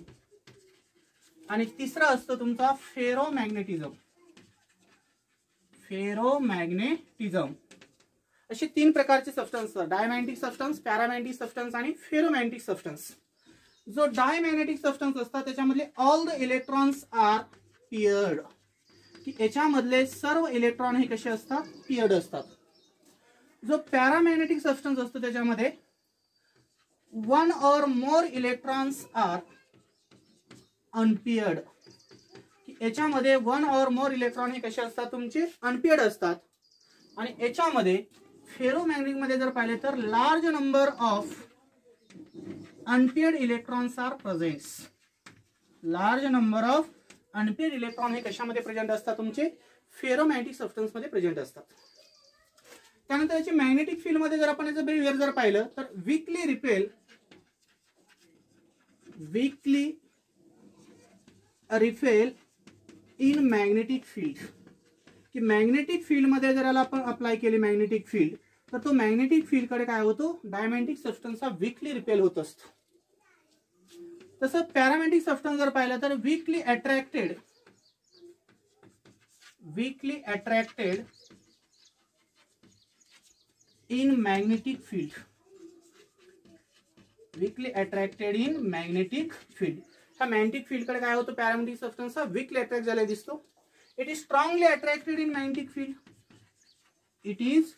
आणि तिसरा असतो तुमचा फेरोमॅग्नेटिझम. फेरोमॅग्नेटिझम असे 3 प्रकारचे सबस्टन्स असतात. डायमॅग्नेटिक सबस्टन्स, पॅरामॅग्नेटिक सबस्टन्स आणि फेरोमॅग्नेटिक सबस्टन्स. जो डायमॅग्नेटिक सबस्टन्स असतात त्याच्यामधले all the electrons are paired, की याच्यामधले सर्व इलेक्ट्रॉन हे कसे असतात, पियर्ड असतात. जो पॅरामॅग्नेटिक सबस्टन्स असतो त्याच्यामध्ये वन और मोर इलेक्ट्रॉन्स आर अनपियर्ड, की याच्यामध्ये वन और मोर इलेक्ट्रॉन हे कसे असतात, तुमचे अनपियर्ड असतात. आणि याच्यामध्ये फेरोमॅग्नेटिक मध्ये जर पाहिले तर large number of unpaired electrons are presents. Large number of unpaired electron हे कशामध्ये प्रेझेंट असतात, तुमचे फेरोमॅग्नेटिक सबस्टन्स मध्ये प्रेझेंट असतात. त्यानंतर याची मॅग्नेटिक फील्ड मध्ये जर आपण याचं बिहेवियर जर पाहिलं तर weekly repel in magnetic field, की मॅग्नेटिक फील्ड मध्ये जर याला आपण अप्लाय केली मॅग्नेटिक फील्ड तर तो मॅग्नेटिक फील्ड कडे काय होतो, डायमॅग्नेटिक सबस्टन्स हा वीकली रिपेल होत असतो. तसं पॅरामॅग्नेटिक सबस्टन्स जर पाहिलं तर weekly attracted in magnetic field. Weekly attracted in magnetic field. हा मॅग्नेटिक फील्ड कडे काय होतो, पॅरामॅग्नेटिक सबस्टन्स हा वीकली अट्रॅक्ट झालेला दिसतो. It is strongly attracted in magnetic field. It is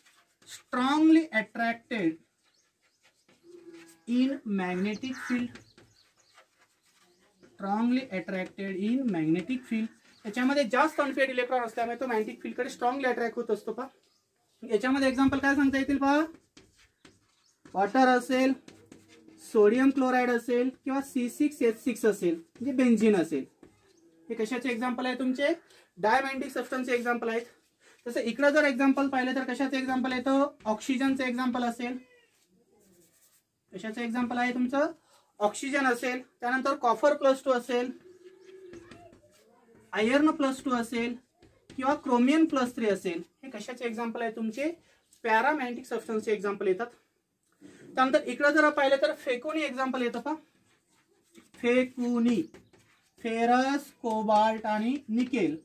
strongly attracted in magnetic field. Strongly attracted in magnetic field. याच्यामध्ये जास्त unpaired electron असल्यामुळे तो मॅग्नेटिक फील्ड कडे स्ट्रॉंगली अट्रॅक्ट होत असतो. पहा याच्यामध्ये एक्झाम्पल काय सांगता येतील, पहा वॉटर असेल, सोडियम क्लोराइड असेल किंवा C6H6 असेल, म्हणजे बेन्झिन असेल. हे कशाचे एक्झाम्पल आहे, तुमचे डायमॅग्नेटिक सबस्टन्सचे एक्झाम्पल आहेत. तसं इकडे जर एक्झाम्पल पाहिलं तर कशाचं एक्झाम्पल येतं, ऑक्सिजनचं एक्झाम्पल असेल. कशाचं एक्झाम्पल आहे तुमचं, ऑक्सिजन असेल. त्यानंतर कॉपर +2 असेल, आयर्न +2 असेल किंवा क्रोमियम +3 असेल. हे कशाचे एक्झाम्पल आहे, तुमचे पॅरामॅग्नेटिक सबस्टन्सचे एक्झाम्पल येतात. त्यानंतर इकडे जर पाहिलं तर फेकुनी एक्झाम्पल येतं. का फेकुनी, फेरस, कोबाल्ट आणि निकेल,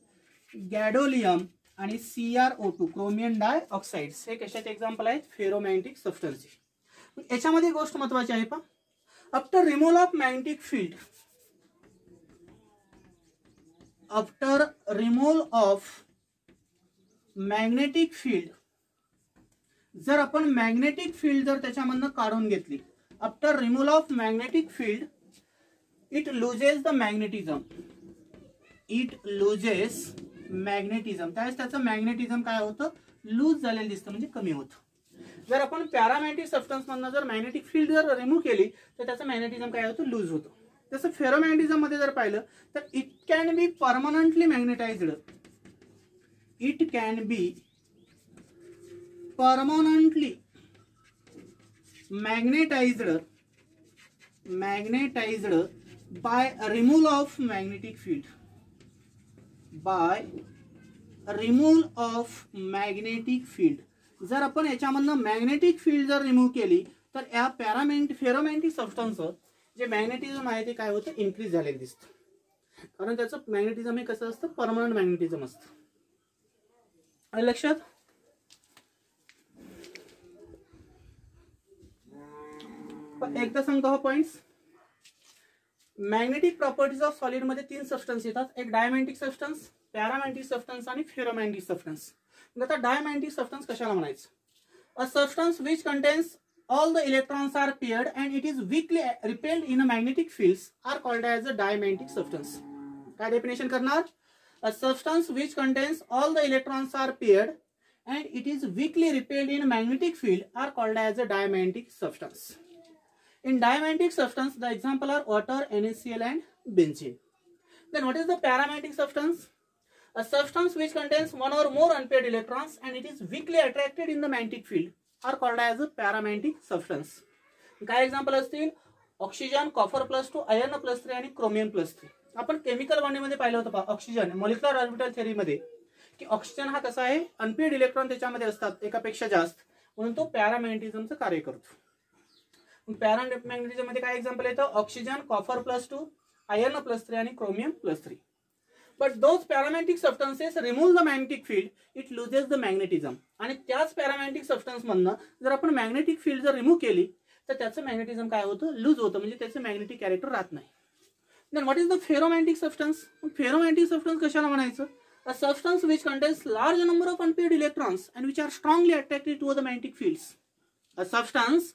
गॅडोलियम आणि CrO2 क्रोमियम डायऑक्साइड्स हे कशाचे एक्झाम्पल आहेत, फेरोमॅग्नेटिक सबस्टन्सचे. याच्यामध्ये गोष्ट महत्वाची आहे, पहा after removal of magnetic field, after removal of magnetic field, जर आपण मॅग्नेटिक फील्ड जर त्याच्यामधनं काढून घेतली, after removal of magnetic field it loses the magnetism. It loses magnetism. त्यावेळेस त्याचं मॅग्नेटिझम काय होतं, लूज झालेलं दिसतं, म्हणजे कमी होतं. जर आपण पॅरामॅग्नेटिक सबस्टन्स मधनं जर मॅग्नेटिक फील्ड जर रिमूव्ह केली तर त्याचं मॅग्नेटिझम काय होतं, लूज होतं. तसं फेरोमॅग्नेटिझम मध्ये जर पाहिलं तर it can be permanently magnetized. It can be permanently magnetized by removal of magnetic field. By removal of magnetic field. जर आपण याच्यामधनं मॅग्नेटिक फील्ड जर रिमूव्ह केली तर या फेरोमॅग्नेटिक सबस्टन्स जे मॅग्नेटिझम आहे ते काय होतं, इन्क्रीज झालेलं दिसतं. कारण त्याचं मॅग्नेटिझम हे कसं असतं, परमनंट मॅग्नेटिझम असतं. आलं लक्षात. एकदा सांगतो हा points. Magnetic properties of solid मध्ये 3 सबस्टन्स येतात. एक डायमॅग्नेटिक सबस्टन्स, पॅरामॅग्नेटिक सबस्टन्स आणि फेरोमॅग्नेटिक सबस्टन्स. आता डायमॅग्नेटिक सबस्टन्स कशाला म्हणायचं, a substance which contains all the electrons are paired and it is weakly repelled in a magnetic fields are called as a diamagnetic substance. काय definition करणार, a substance which contains all the electrons are paired and it is weakly repelled in a magnetic field are called as a diamagnetic substance. In diamagnetic substance the example are water, NaCl and benzene. Then what is the paramagnetic substance? A substance which contains one or more unpaired electrons and it is weakly attracted in the magnetic field are called as a paramagnetic substance. काय example असतील, oxygen, copper +2, iron +3 आणि chromium +3. आपण chemical बॉन्डिंगमध्ये पाहिलं होतं पहा, oxygen molecular orbital थेअरीमध्ये, की oxygen हा कसा आहे, अनपेयर्ड इलेक्ट्रॉन त्याच्यामध्ये असतात एकापेक्षा जास्त, म्हणून तो पॅरामॅग्नेटिझमचं कार्य करतो. पॅरामॅग्नेटिझम मध्ये काय एक्झाम्पल येतं, ऑक्सिजन, कॉपर +2, iron +3 आणि chromium +3. But those paramagnetic substances remove the magnetic field, it loses the magnetism. आणि त्याच पॅरामॅग्नेटिक सबस्टन्स मधनं जर आपण मॅग्नेटिक फील्ड जर रिमूव्ह केली तर त्याचं मॅग्नेटिझम काय होतं, लूज होतं, म्हणजे त्याचं मॅग्नेटिक कॅरेक्टर राहत नाही. Then what is the ferromagnetic substance? Ferromagnetic substance कशाला म्हणायचं? A substance which contains large number of unpaired electrons and which are strongly attracted toward the magnetic fields. A substance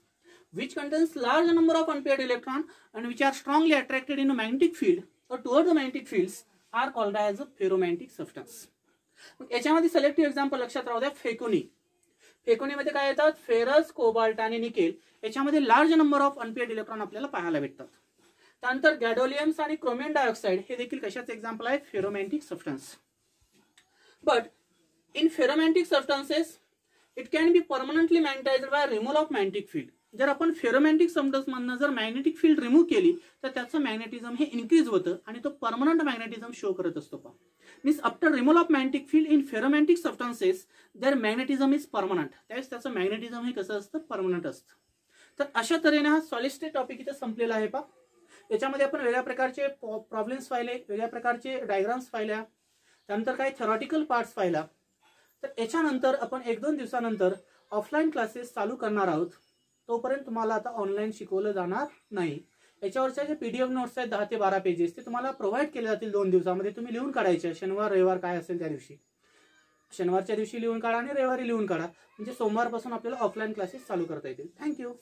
which contains large number of unpaired electrons and which are strongly attracted in a magnetic field or toward the magnetic fields are called as a ferromagnetic substance. याच्यामध्ये selective example लक्षात राहू द्या. फेकोनी. फेकोनीमध्ये काय येतात? Ferrous, cobalt आणि nickel. याच्यामध्ये large number of unpaired electron आपल्याला पाहायला भेटतात. त्यानंतर गॅडोलियम्स आणि क्रोमियम डायऑक्साइड हे देखील कशाचे एक्झाम्पल आहे? Ferromagnetic substance. But in ferromagnetic substances, it can be permanently magnetized by removal of magnetic field. जर आपण फेरोमॅग्नेटिक सबस्टन्स मधनं जर मॅग्नेटिक फील्ड रिमूव्ह केली तर त्याचं मॅग्नेटिझम हे इन्क्रीज होतं आणि तो परमनंट मॅग्नेटिझम शो करत असतो. Means after removal of magnetic field in ferromagnetic substances their magnetism is permanent. त्यावेळेस त्याचं मॅग्नेटिझम हे कसं असतं? परमनंट असतं. तर अशा तऱ्हेने हा सॉलिड स्टेट टॉपिक इथे संपलेला आहे. याच्यामध्ये आपण वेगळ्या प्रकारचे प्रॉब्लेम्स पाहिले, वेगळ्या प्रकारचे डायग्राम्स पाहिल्या, त्यानंतर काही थेरॉटिकल पार्ट्स पाहिला. तर याच्यानंतर आपण 1-2 दिवसानंतर ऑफलाईन क्लासेस चालू करणार आहोत. तोपर्यंत तुम्हाला आता ऑनलाईन शिकवलं जाणार नाही. याच्यावरच्या जे PDF नोट्स आहेत 10 ते 12 पेजेस ते तुम्हाला प्रोव्हाइड केले जातील 2 दिवसामध्ये. तुम्ही लिहून काढायचे. शनिवार रविवार काय असेल त्या दिवशी, शनिवारच्या दिवशी लिहून काढा आणि रविवारी लिहून काढा, म्हणजे सोमवारपासून आपल्याला ऑफलाईन क्लासेस चालू करता येतील. थँक्यू.